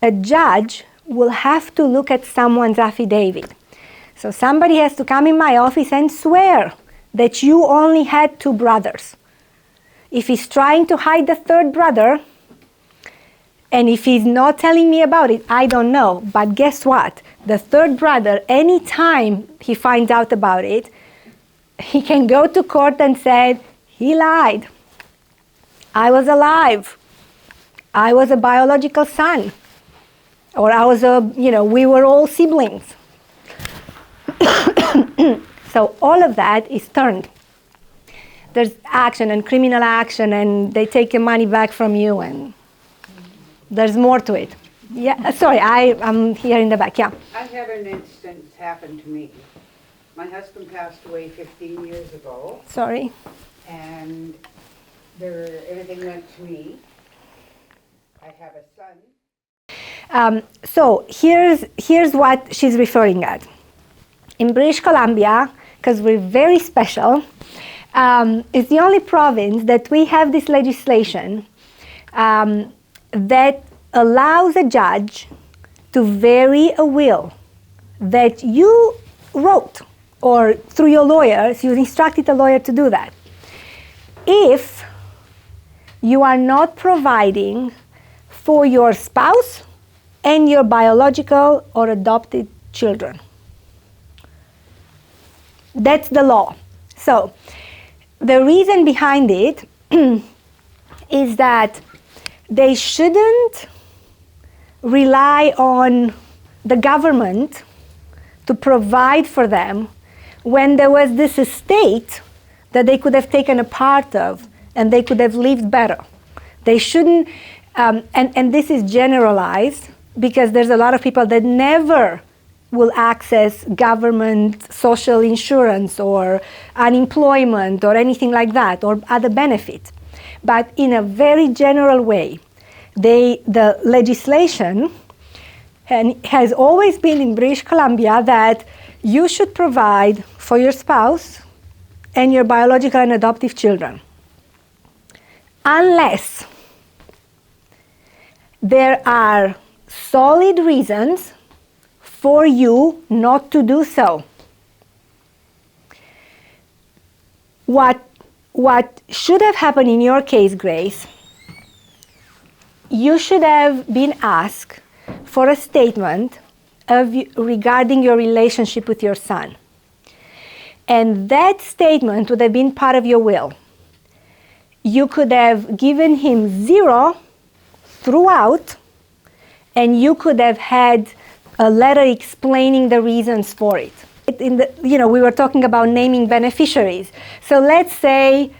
a judge will have to look at someone's affidavit. So somebody has to come in my office and swear that you only had 2 brothers. If he's trying to hide the 3rd brother, and if he's not telling me about it, I don't know. But guess what? The 3rd brother, anytime he finds out about it, he can go to court and say, he lied. I was alive. I was a biological son. Or we were all siblings. So all of that is turned. there's action and criminal action, and they take your money back from you, and there's more to it. Yeah, sorry, I'm here in the back, yeah. I had an instance happen to me. My husband passed away 15 years ago, Sorry. and everything went to me. I have a son. So here's what she's referring at. In British Columbia, because we're very special, it's the only province that we have this legislation that allows a judge to vary a will that you wrote, or through your lawyers, you instructed a lawyer to do that, if you are not providing for your spouse and your biological or adopted children. That's the law. So the reason behind it is that they shouldn't rely on the government to provide for them when there was this estate that they could have taken a part of and they could have lived better. They shouldn't, and this is generalized because there's a lot of people that never will access government social insurance or unemployment or anything like that, or other benefits. But in a very general way, the legislation has always been in British Columbia that you should provide for your spouse and your biological and adoptive children, unless there are solid reasons for you not to do so. What should have happened in your case, Grace, you should have been asked for a statement regarding your relationship with your son. And that statement would have been part of your will. You could have given him 0 throughout, and you could have had a letter explaining the reasons for it. We were talking about naming beneficiaries. So let's say,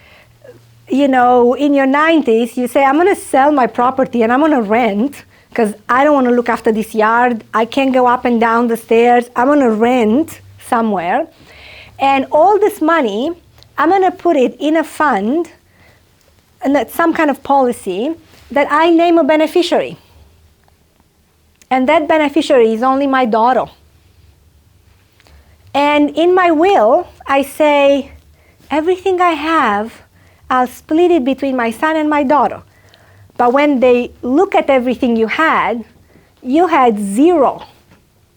in your 90s, you say, I'm going to sell my property and I'm going to rent because I don't want to look after this yard. I can't go up and down the stairs. I'm going to rent somewhere. And all this money, I'm going to put it in a fund, and some kind of policy that I name a beneficiary. And that beneficiary is only my daughter. And in my will, I say, everything I have, I'll split it between my son and my daughter. But when they look at everything you had 0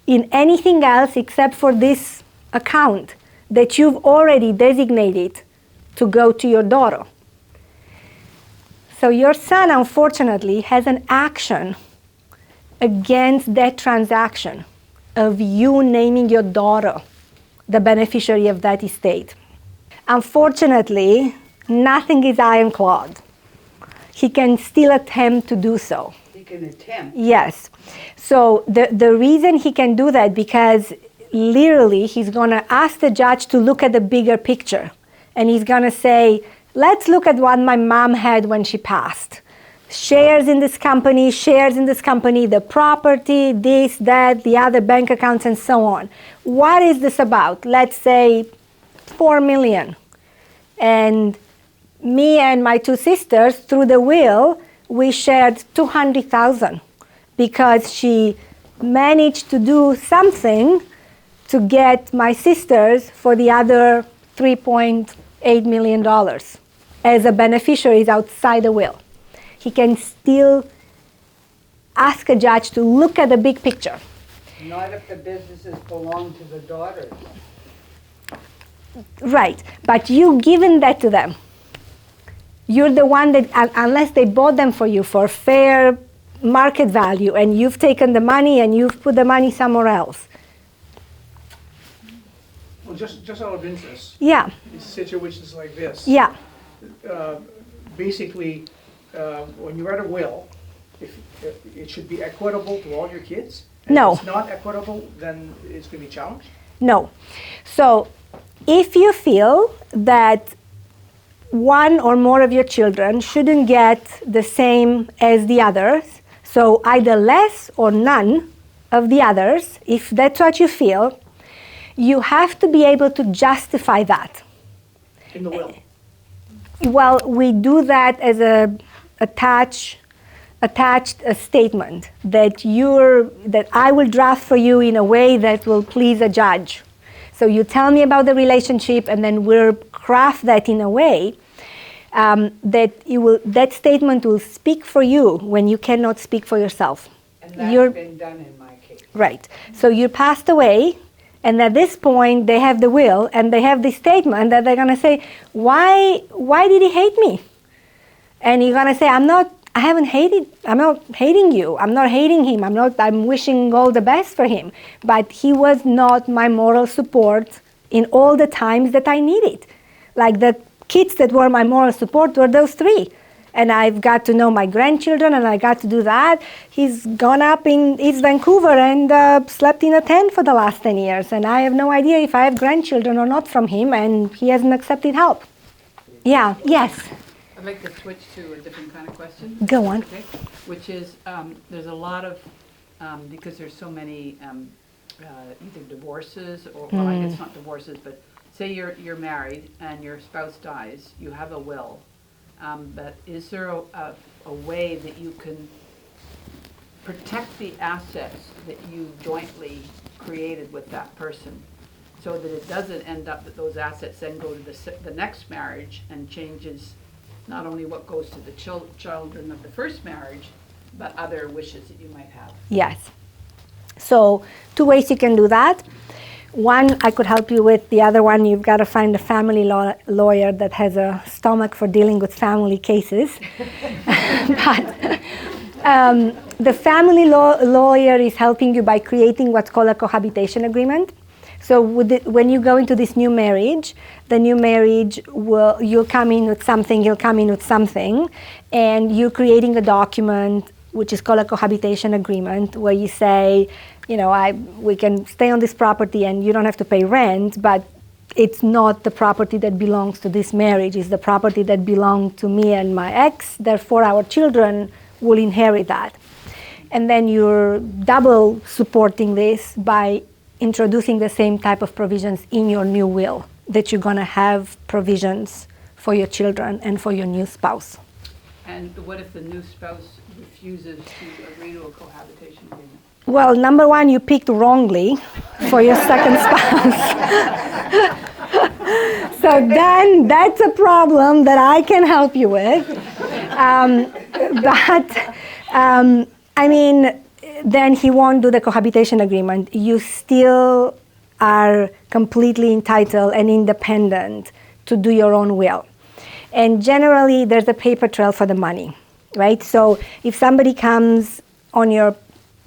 in anything else except for this account that you've already designated to go to your daughter. So your son, unfortunately, has an action against that transaction of you naming your daughter the beneficiary of that estate. Unfortunately, nothing is ironclad. He can still attempt to do so. He can attempt. Yes. So the reason he can do that, because literally he's going to ask the judge to look at the bigger picture. And he's going to say, let's look at what my mom had when she passed. Shares in this company, the property, this, that, the other bank accounts, and so on. What is this about? Let's say 4 million. And me and my 2 sisters, through the will, we shared 200,000 because she managed to do something to get my sisters for the other $3.8 million as a beneficiaries outside the will. He can still ask a judge to look at the big picture. Not if the businesses belong to the daughters. Right, but you've given that to them. You're the one that, unless they bought them for you for fair market value, and you've taken the money and you've put the money somewhere else. Well, just out of interest. Yeah. In situations like this. Yeah. Basically, when you write a will, if it should be equitable to all your kids. And No. if it's not equitable, then it's going to be challenged? No. So if you feel that one or more of your children shouldn't get the same as the others. So either less or none of the others, if that's what you feel, you have to be able to justify that. In the will. Well, we do that as a attached a statement that I will draft for you in a way that will please a judge. So you tell me about the relationship, and then we'll craft that in a way that statement will speak for you when you cannot speak for yourself. And that's been done in my case. Right. So you passed away, and at this point they have the will, and they have this statement that they're going to say, why did he hate me? And you're going to say, I'm not hating you. I'm not hating him. I'm wishing all the best for him. But he was not my moral support in all the times that I needed. Like the kids that were my moral support were those three. And I've got to know my grandchildren, and I got to do that. He's gone up in East Vancouver and slept in a tent for the last 10 years. And I have no idea if I have grandchildren or not from him, and he hasn't accepted help. Yeah, yes. I'd like to switch to a different kind of question. Go on. Okay, which is, there's a lot of, because there's so many either divorces or, well, I guess not divorces, but say you're married and your spouse dies, you have a will, but is there a way that you can protect the assets that you jointly created with that person, so that it doesn't end up that those assets then go to the next marriage and changes not only what goes to the children of the first marriage, but other wishes that you might have? Yes. So 2 ways you can do that. One, I could help you with. The other one, you've got to find a family lawyer that has a stomach for dealing with family cases. But the family lawyer is helping you by creating what's called a cohabitation agreement. So when you go into this new marriage, the new marriage you'll come in with something, he'll come in with something, and you're creating a document which is called a cohabitation agreement, where you say, we can stay on this property and you don't have to pay rent, but it's not the property that belongs to this marriage, it's the property that belonged to me and my ex, therefore our children will inherit that. And then you're double supporting this by introducing the same type of provisions in your new will, that you're going to have provisions for your children and for your new spouse. And what if the new spouse refuses to agree to a cohabitation agreement? Well, number one, you picked wrongly for your second spouse. So then that's a problem that I can help you with. Then he won't do the cohabitation agreement. You still are completely entitled and independent to do your own will. And generally, there's a paper trail for the money, right? So if somebody comes on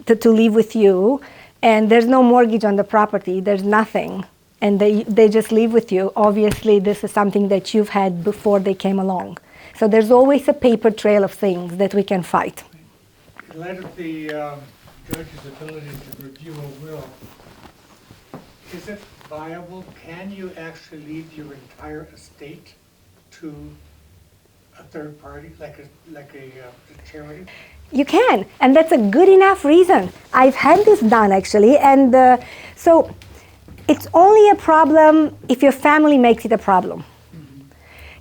to live with you, and there's no mortgage on the property, there's nothing, and they just live with you, obviously this is something that you've had before they came along. So there's always a paper trail of things that we can fight. In light of the judge's ability to review a will, is it viable? Can you actually leave your entire estate to a third party, like a charity? You can, and that's a good enough reason. I've had this done actually, and so it's only a problem if your family makes it a problem.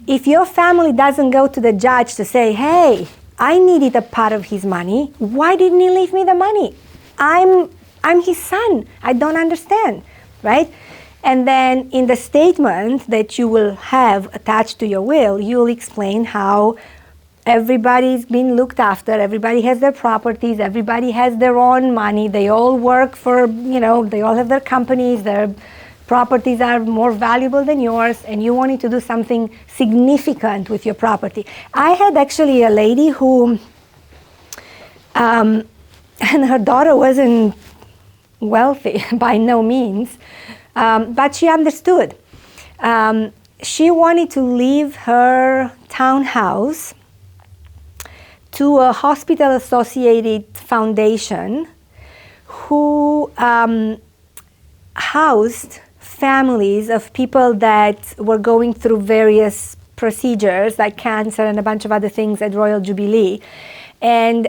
If your family doesn't go to the judge to say, hey, I needed a part of his money, why didn't he leave me the money? I'm his son, I don't understand, right? And then in the statement that you will have attached to your will, you'll explain how everybody's been looked after, everybody has their properties, everybody has their own money, they all work for, they all have their companies, their properties are more valuable than yours, and you wanted to do something significant with your property. I had actually a lady who, and her daughter wasn't wealthy by no means, but she understood. She wanted to leave her townhouse to a hospital-associated foundation who housed families of people that were going through various procedures like cancer and a bunch of other things at Royal Jubilee. And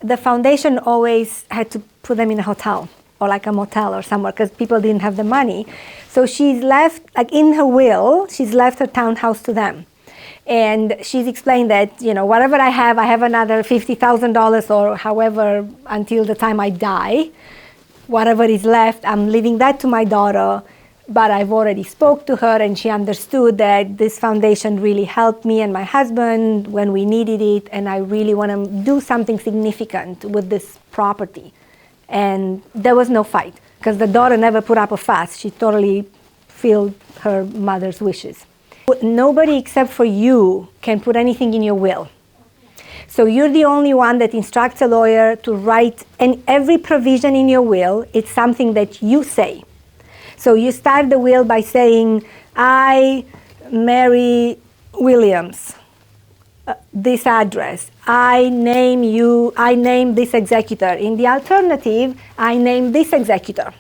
the foundation always had to put them in a hotel or like a motel or somewhere because people didn't have the money. So she's left, like in her will, she's left her townhouse to them. And she's explained that, you know, whatever I have another $50,000 or however until the time I die. Whatever is left, I'm leaving that to my daughter. But I've already spoke to her and she understood that this foundation really helped me and my husband when we needed it. And I really want to do something significant with this property. And there was no fight because the daughter never put up a fuss. She totally fulfilled her mother's wishes. Nobody except for you can put anything in your will. So you're the only one that instructs a lawyer to write, and every provision in your will, it's something that you say. So you start the will by saying, I, Mary Williams, this address. I name this executor. In the alternative, I name this executor.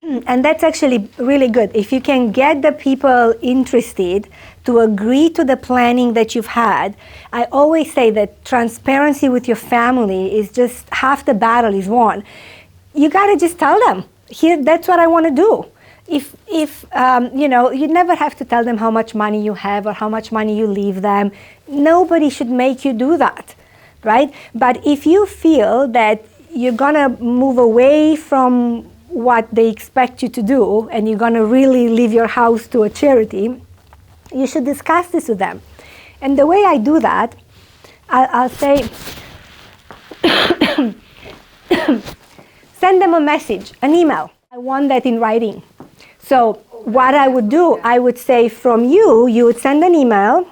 And that's actually really good. If you can get the people interested to agree to the planning that you've had, I always say that transparency with your family is just half the battle is won. You got to just tell them, here, that's what I want to do. If you know, you never have to tell them how much money you have or how much money you leave them. Nobody should make you do that, right? But if you feel that you're going to move away from what they expect you to do and you're going to really leave your house to a charity, you should discuss this with them. And the way I do that, I'll say, send them a message, an email. I want that in writing. So what I would do, I would say from you, you would send an email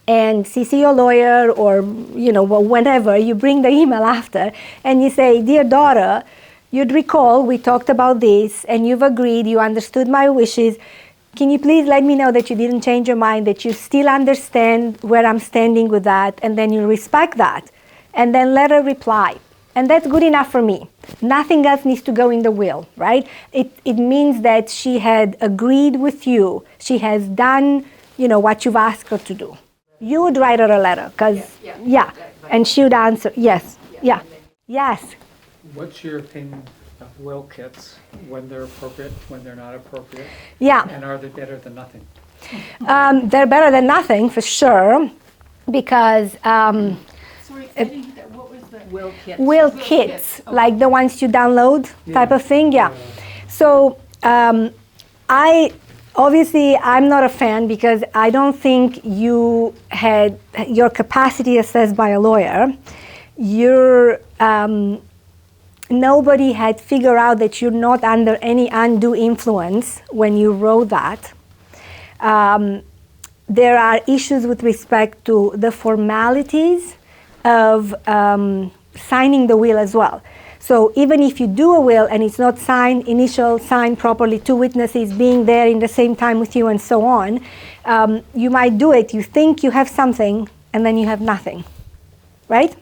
and CC your lawyer or, you know, whenever, you bring the email after and you say, dear daughter, you'd recall we talked about this and you've agreed, you understood my wishes. Can you please let me know that you didn't change your mind, that you still understand where I'm standing with that, and then you respect that. And then let her reply. And that's good enough for me. Nothing else needs to go in the will, right? It means that she had agreed with you. She has done, you know, what you've asked her to do. You would write her a letter, because, yeah, and she would answer, yes, yeah, yes. What's your opinion of will kits, when they're appropriate, when they're not appropriate? Yeah. And are they better than nothing? They're better than nothing, for sure, because Sorry, I didn't get that. What was the? Will kits. will kits, okay. like the ones you download type of thing, yeah. So obviously I'm not a fan because I don't think you had your capacity assessed by a lawyer. Nobody had figured out that you're not under any undue influence when you wrote that. There are issues with respect to the formalities of signing the will as well. So even if you do a will and it's not signed, initial signed properly, two witnesses being there in the same time with you and so on, you might do it. You think you have something and then you have nothing, right?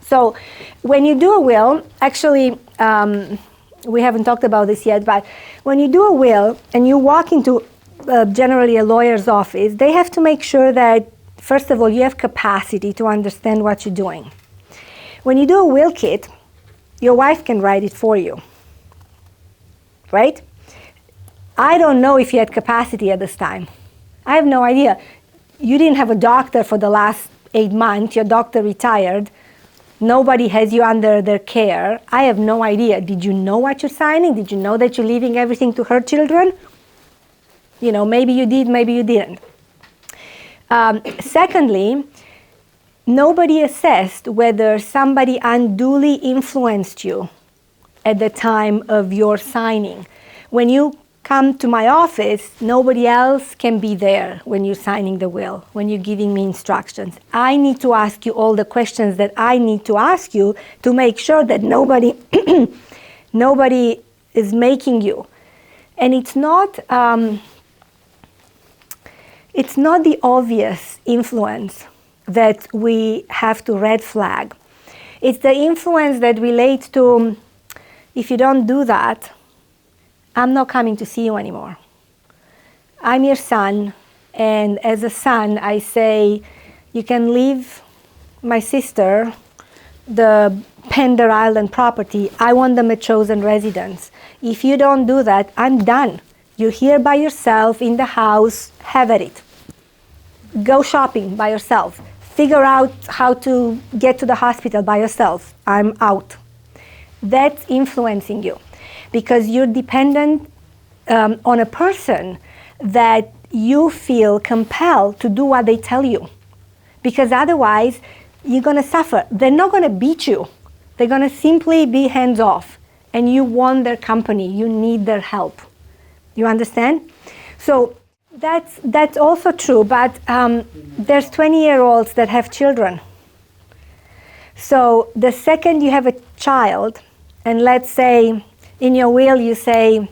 So when you do a will, actually, we haven't talked about this yet, but when you do a will and you walk into generally a lawyer's office, they have to make sure that, first of all, you have capacity to understand what you're doing. When you do a will kit, your wife can write it for you, right? I don't know if you had capacity at this time. I have no idea. You didn't have a doctor for the last 8 months. Your doctor retired. Nobody has you under their care. I have no idea. Did you know what you're signing? Did you know that you're leaving everything to her children? You know, maybe you did, maybe you didn't. Secondly, nobody assessed whether somebody unduly influenced you at the time of your signing. When you come to my office, nobody else can be there when you're signing the will, when you're giving me instructions. I need to ask you all the questions that I need to ask you to make sure that nobody is making you. And it's not the obvious influence that we have to red flag. It's the influence that relates to, if you don't do that, I'm not coming to see you anymore. I'm your son. And as a son, I say, you can leave my sister the Pender Island property. I want them a chosen residence. If you don't do that, I'm done. You're here by yourself in the house, have at it. Go shopping by yourself. Figure out how to get to the hospital by yourself. I'm out. That's influencing you because you're dependent on a person that you feel compelled to do what they tell you. Because otherwise, you're going to suffer. They're not going to beat you. They're going to simply be hands off. And you want their company. You need their help. You understand? So that's also true. But there's 20-year-olds that have children. So the second you have a child, and let's say in your will you say,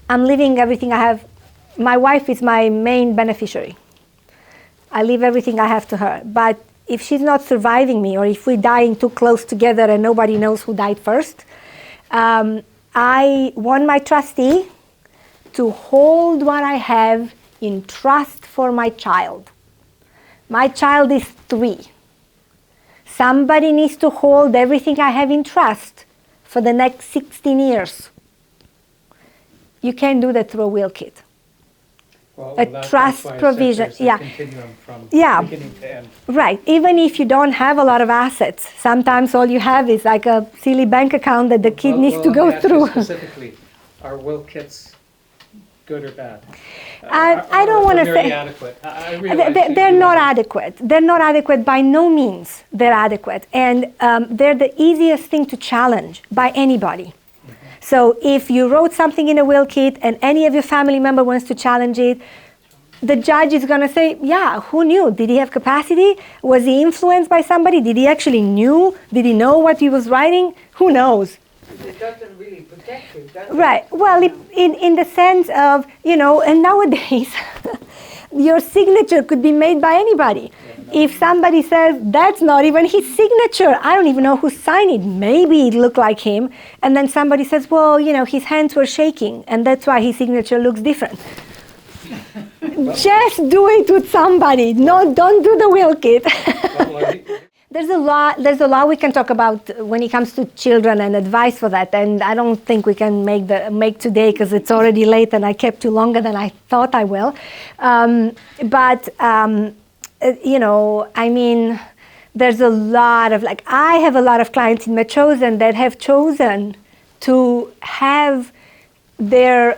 I'm leaving everything I have. My wife is my main beneficiary. I leave everything I have to her. But if she's not surviving me, or if we're dying too close together and nobody knows who died first, I want my trustee to hold what I have in trust for my child. My child is 3. Somebody needs to hold everything I have in trust for the next 16 years. You can't do that through a will kit. Well, Trust that's why I said provision, there's a yeah. continuum from Yeah. beginning to end. Right. Even if you don't have a lot of assets, sometimes all you have is like a silly bank account that the kid needs to Let go me ask you through. specifically, are will kits good or bad? I don't want to merely say adequate. I realize they're you not want- adequate. They're not adequate by no means. They're adequate, and they're the easiest thing to challenge by anybody. So if you wrote something in a will kit and any of your family member wants to challenge it, the judge is going to say, yeah, who knew? Did he have capacity? Was he influenced by somebody? Did he actually knew? Did he know what he was writing? Who knows? It doesn't really protect you, does it? Right. Well, in the sense of, and nowadays, your signature could be made by anybody. If somebody says, that's not even his signature, I don't even know who signed it, maybe it looked like him, and then somebody says, well, his hands were shaking, and that's why his signature looks different. Just do it with somebody. No, don't do the will kit. There's a lot we can talk about when it comes to children and advice for that, and I don't think we can make today because it's already late and I kept you longer than I thought I will. There's a lot of I have a lot of clients in my chosen that have chosen to have their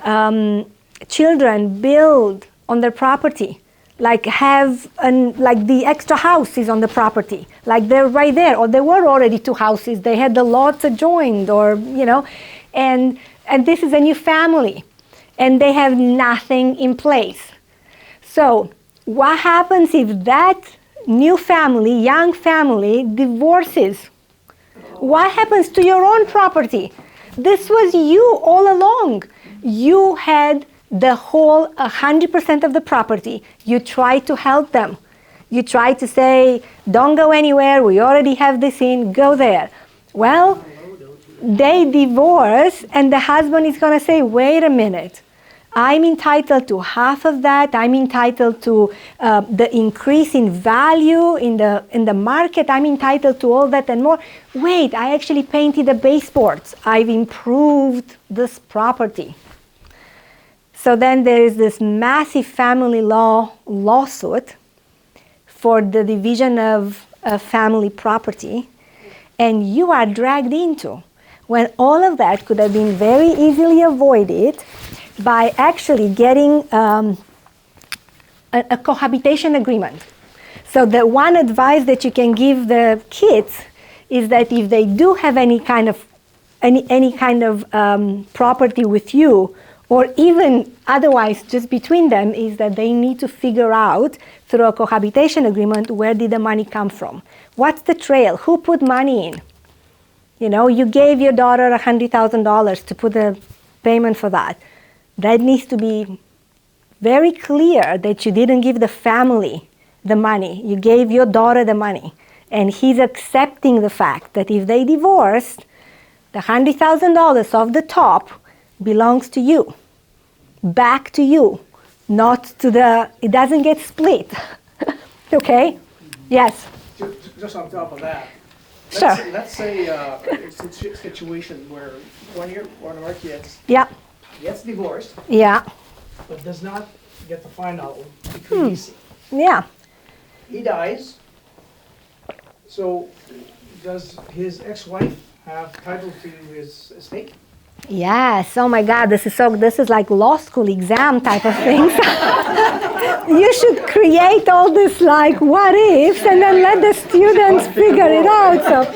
children build on their property. The extra house is on the property, they're right there, or there were already 2 houses, they had the lots adjoined, and this is a new family, and they have nothing in place. So what happens if that new family, young family, divorces? What happens to your own property? This was you all along. You had the whole 100% of the property. You try to help them. You try to say, don't go anywhere, we already have this in, go there. Well, they divorce and the husband is going to say, wait a minute, I'm entitled to half of that, I'm entitled to the increase in value in the market, I'm entitled to all that and more. Wait, I actually painted the baseboards, I've improved this property. So then there is this massive family law lawsuit for the division of family property, and you are dragged into, when all of that could have been very easily avoided by actually getting a cohabitation agreement. So the one advice that you can give the kids is that if they do have any kind of property with you, or even otherwise just between them, is that they need to figure out through a cohabitation agreement, where did the money come from? What's the trail? Who put money in? You gave your daughter $100,000 to put a payment for that. That needs to be very clear that you didn't give the family the money. You gave your daughter the money. And he's accepting the fact that if they divorced, the $100,000 off the top belongs to you, back to you. not to it doesn't get split. Okay? Yes? Just on top of that. Sure. Let's say it's a situation where one of our kids Yeah, gets divorced, yeah, but does not get the final decree. yeah. He dies. So does his ex-wife have title to his estate? Yes, oh my God, this is like law school exam type of things. You should create all this like what ifs and then let the students figure it out.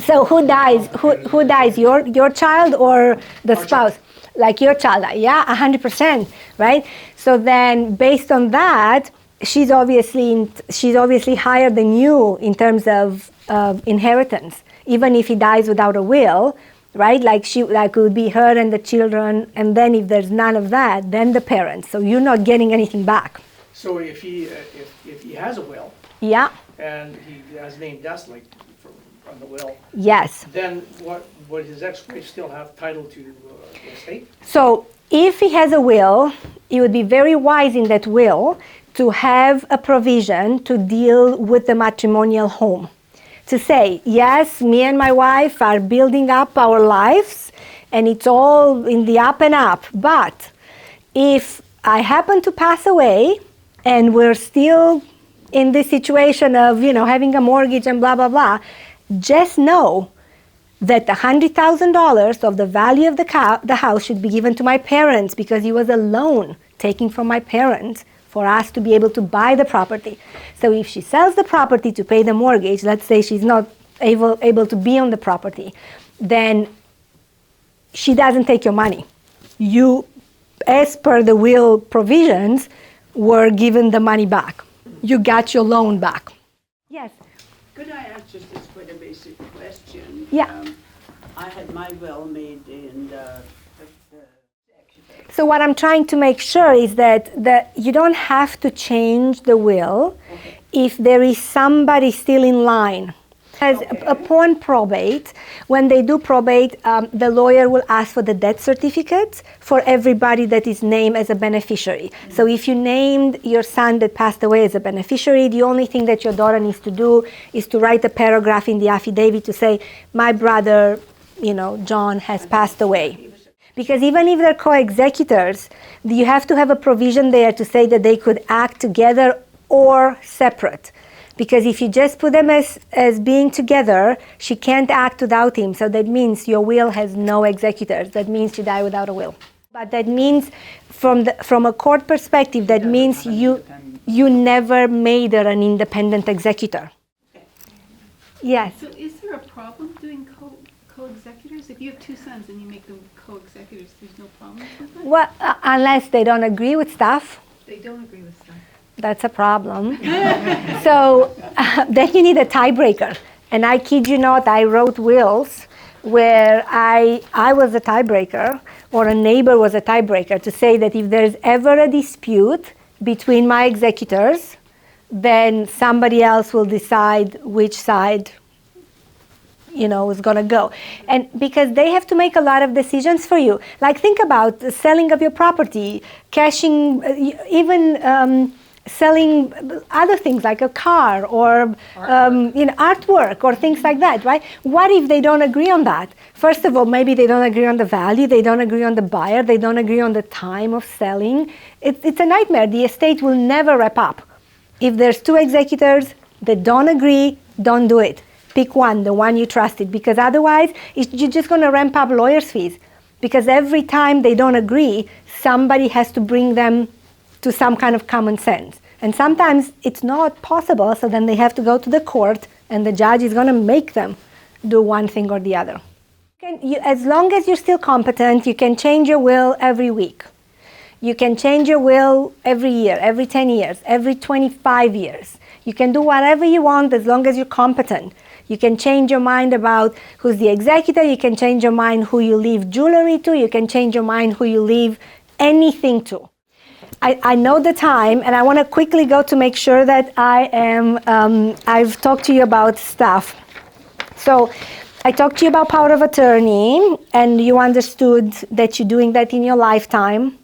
So who dies? Who dies? Your child or the spouse? Like your child, yeah, 100%, right? So then based on that, she's obviously higher than you in terms of inheritance, even if he dies without a will. Right, like it would be her and the children, and then if there's none of that, then the parents. So you're not getting anything back. So if he has a will, Yeah. and he has named us like on the will, Yes. then would his ex-wife still have title to the estate? So if he has a will, it would be very wise in that will to have a provision to deal with the matrimonial home. To say, yes, me and my wife are building up our lives and it's all in the up and up. But if I happen to pass away and we're still in this situation of, having a mortgage and blah, blah, blah, just know that $100,000 of the value of the house should be given to my parents because it was a loan taken from my parents for us to be able to buy the property. So if she sells the property to pay the mortgage, let's say she's not able to be on the property, then she doesn't take your money. You, as per the will provisions, were given the money back. You got your loan back. Yes? Could I ask just this quite a basic question? Yeah. I had my will made in So what I'm trying to make sure is that you don't have to change the will if there is somebody still in line. As upon probate, when they do probate, the lawyer will ask for the death certificates for everybody that is named as a beneficiary. So if you named your son that passed away as a beneficiary, the only thing that your daughter needs to do is to write a paragraph in the affidavit to say, my brother, John has passed away. Because even if they're co-executors, you have to have a provision there to say that they could act together or separate. Because if you just put them as being together, she can't act without him. So that means your will has no executors. That means you die without a will. But that means from a court perspective, that means you never made her an independent executor. Yes? So is there a problem doing co-executors? If you have two sons and you make them co-executors, there's no problem with that? Well, unless they don't agree with stuff. They don't agree with stuff. That's a problem. So then you need a tiebreaker. And I kid you not, I wrote wills where I was a tiebreaker or a neighbor was a tiebreaker to say that if there's ever a dispute between my executors, then somebody else will decide which side is going to go. And because they have to make a lot of decisions for you. Like think about the selling of your property, cashing, even selling other things like a car or artwork or things like that, right? What if they don't agree on that? First of all, maybe they don't agree on the value, they don't agree on the buyer, they don't agree on the time of selling. It's a nightmare. The estate will never wrap up. If there's two executors that don't agree, don't do it. Pick one, the one you trusted, because otherwise you're just going to ramp up lawyers' fees. Because every time they don't agree, somebody has to bring them to some kind of common sense. And sometimes it's not possible, so then they have to go to the court, and the judge is going to make them do one thing or the other. As long as you're still competent, you can change your will every week. You can change your will every year, every 10 years, every 25 years. You can do whatever you want as long as you're competent. You can change your mind about who's the executor. You can change your mind who you leave jewelry to. You can change your mind who you leave anything to. I know the time, and I want to quickly go to make sure that I've talked to you about stuff. So I talked to you about power of attorney, and you understood that you're doing that in your lifetime.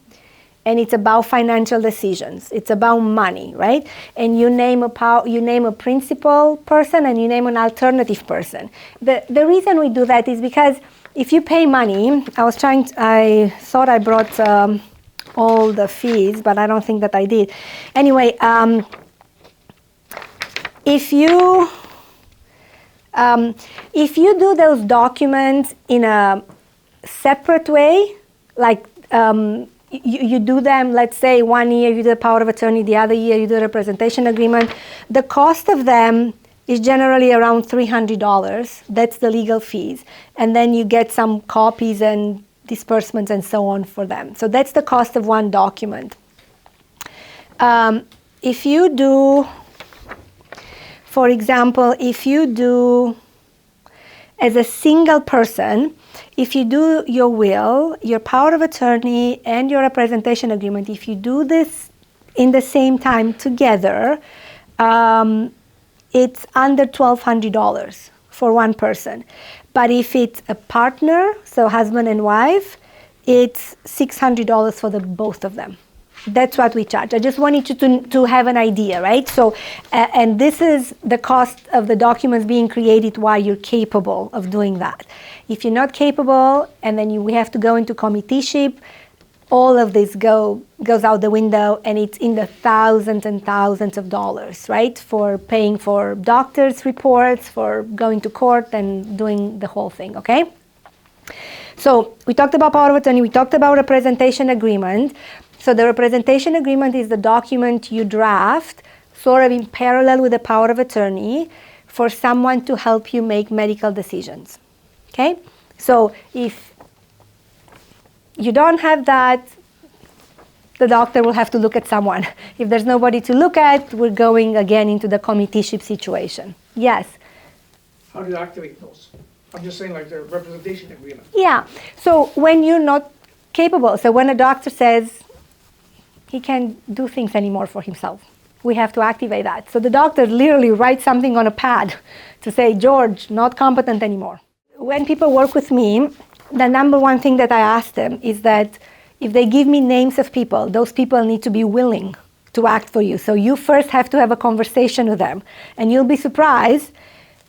and it's about financial decisions. It's about money, right? And you name a principal person and you name an alternative person. The reason we do that is because if you pay money, I thought I brought all the fees, but I don't think that I did. Anyway, if you do those documents in a separate way, like you do them, let's say 1 year you do the power of attorney, the other year you do the representation agreement, the cost of them is generally around $300. That's the legal fees. And then you get some copies and disbursements and so on for them. So that's the cost of one document. If you do, for example, if you do as a single person, if you do your will, your power of attorney, and your representation agreement, if you do this in the same time together, it's under $1,200 for one person. But if it's a partner, so husband and wife, it's $600 for the both of them. That's what we charge. I just wanted you to have an idea, right? So, and this is the cost of the documents being created while you're capable of doing that. If you're not capable, and then we have to go into committeeship, all of this goes out the window, and it's in the thousands and thousands of dollars, right? For paying for doctors' reports, for going to court and doing the whole thing, okay? So we talked about power of attorney, we talked about representation agreement. So the representation agreement is the document you draft sort of in parallel with the power of attorney for someone to help you make medical decisions, okay? So if you don't have that, the doctor will have to look at someone. If there's nobody to look at, we're going again into the committeeship situation. Yes? How do you activate those? I'm just saying, like, the representation agreement. Yeah, so when you're not capable, so when a doctor says he can't do things anymore for himself, we have to activate that. So the doctor literally writes something on a pad to say, George, not competent anymore. When people work with me, the number one thing that I ask them is that if they give me names of people, those people need to be willing to act for you. So you first have to have a conversation with them. And you'll be surprised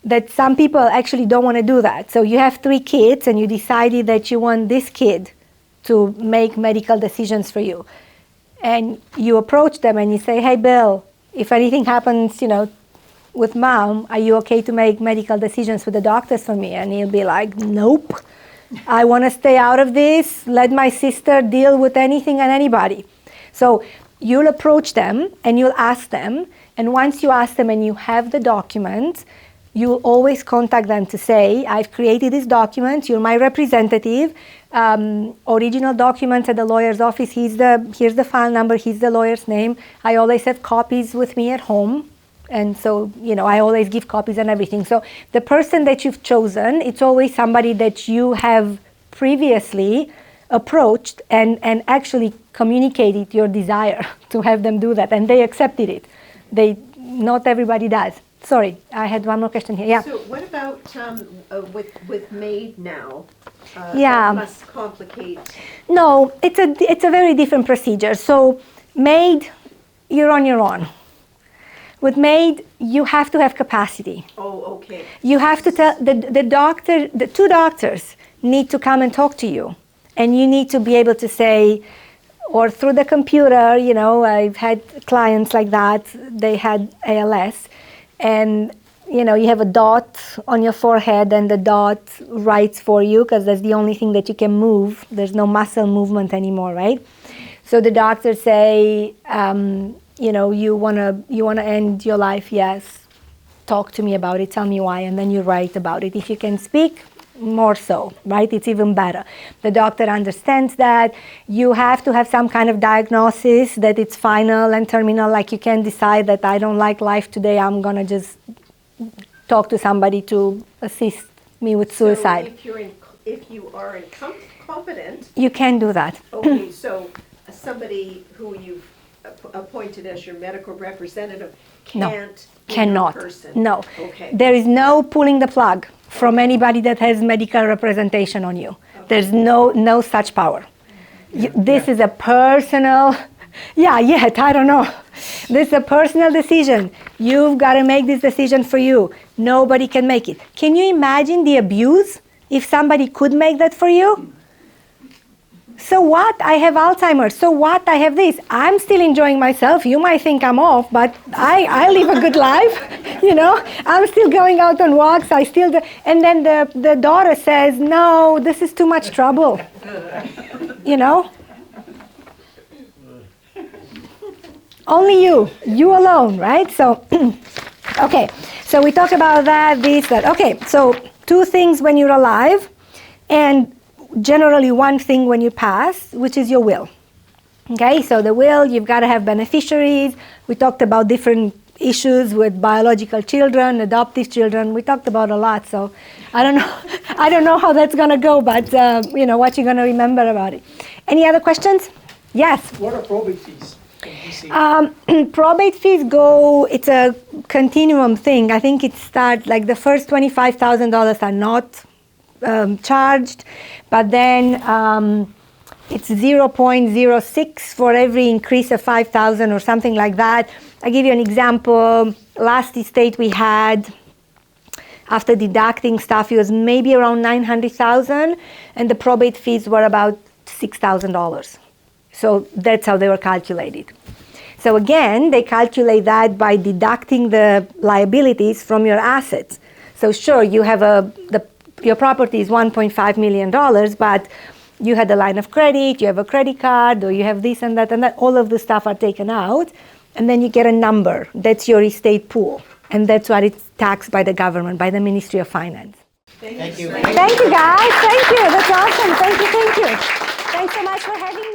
that some people actually don't want to do that. So you have 3 kids and you decided that you want this kid to make medical decisions for you. And you approach them and you say, hey, Bill, if anything happens, with mom, are you okay to make medical decisions with the doctors for me? And he'll be like, nope. I want to stay out of this. Let my sister deal with anything and anybody. So you'll approach them and you'll ask them. And once you ask them and you have the document, you'll always contact them to say, I've created this document. You're my representative. Original documents at the lawyer's office. Here's the file number. Here's the lawyer's name. I always have copies with me at home. And so, I always give copies and everything. So the person that you've chosen, it's always somebody that you have previously approached and actually communicated your desire to have them do that. And they accepted it. Not everybody does. Sorry, I had one more question here. Yeah. So what about with MAID now? Yeah. That must complicate. No, it's a very different procedure. So MAID, you're on your own. With MAID, you have to have capacity. Oh, okay. You have to tell the 2 doctors need to come and talk to you, and you need to be able to say, or through the computer, I've had clients like that. They had ALS, and you have a dot on your forehead, and the dot writes for you because that's the only thing that you can move. There's no muscle movement anymore, right? So the doctors say, you wanna end your life, yes. Talk to me about it, tell me why, and then you write about it. If you can speak, more so, right? It's even better. The doctor understands that. You have to have some kind of diagnosis that it's final and terminal, like you can decide that I don't like life today, I'm gonna just talk to somebody to assist me with suicide. So if you are incompetent, you can do that. okay, so somebody who you've appointed as your medical representative cannot person. No. Okay. There is no pulling the plug from anybody that has medical representation on you. Okay. There's no such power. This is a personal, yet, I don't know. This is a personal decision. You've got to make this decision for you. Nobody can make it. Can you imagine the abuse if somebody could make that for you? So what? I have Alzheimer's. So what? I have this. I'm still enjoying myself. You might think I'm off, but I live a good life. I'm still going out on walks. I still do. And then the daughter says, no, this is too much trouble. Only you alone, right? So, okay. So we talk about that, this, that. Okay. So 2 things when you're alive, and generally 1 thing when you pass, which is your will. Okay, so the will, you've got to have beneficiaries. We talked about different issues with biological children, adoptive children. We talked about a lot, so I don't know how that's going to go, but what you're going to remember about it. Any other questions? Yes? What are probate fees? Probate fees it's a continuum thing. I think it starts, like the first $25,000 are not charged, but then it's 0.06 for every increase of 5,000 or something like that. I'll give you an example. Last estate we had, after deducting stuff, it was maybe around 900,000, and the probate fees were about $6,000. So that's how they were calculated. So again, they calculate that by deducting the liabilities from your assets. So sure, you have your property is $1.5 million, but you had a line of credit, you have a credit card, or you have this and that, all of the stuff are taken out, and then you get a number. That's your estate pool, and that's what it's taxed by the government, by the Ministry of Finance. Thank you. Thank you, guys. Thank you. That's awesome. Thank you. Thanks so much for having me.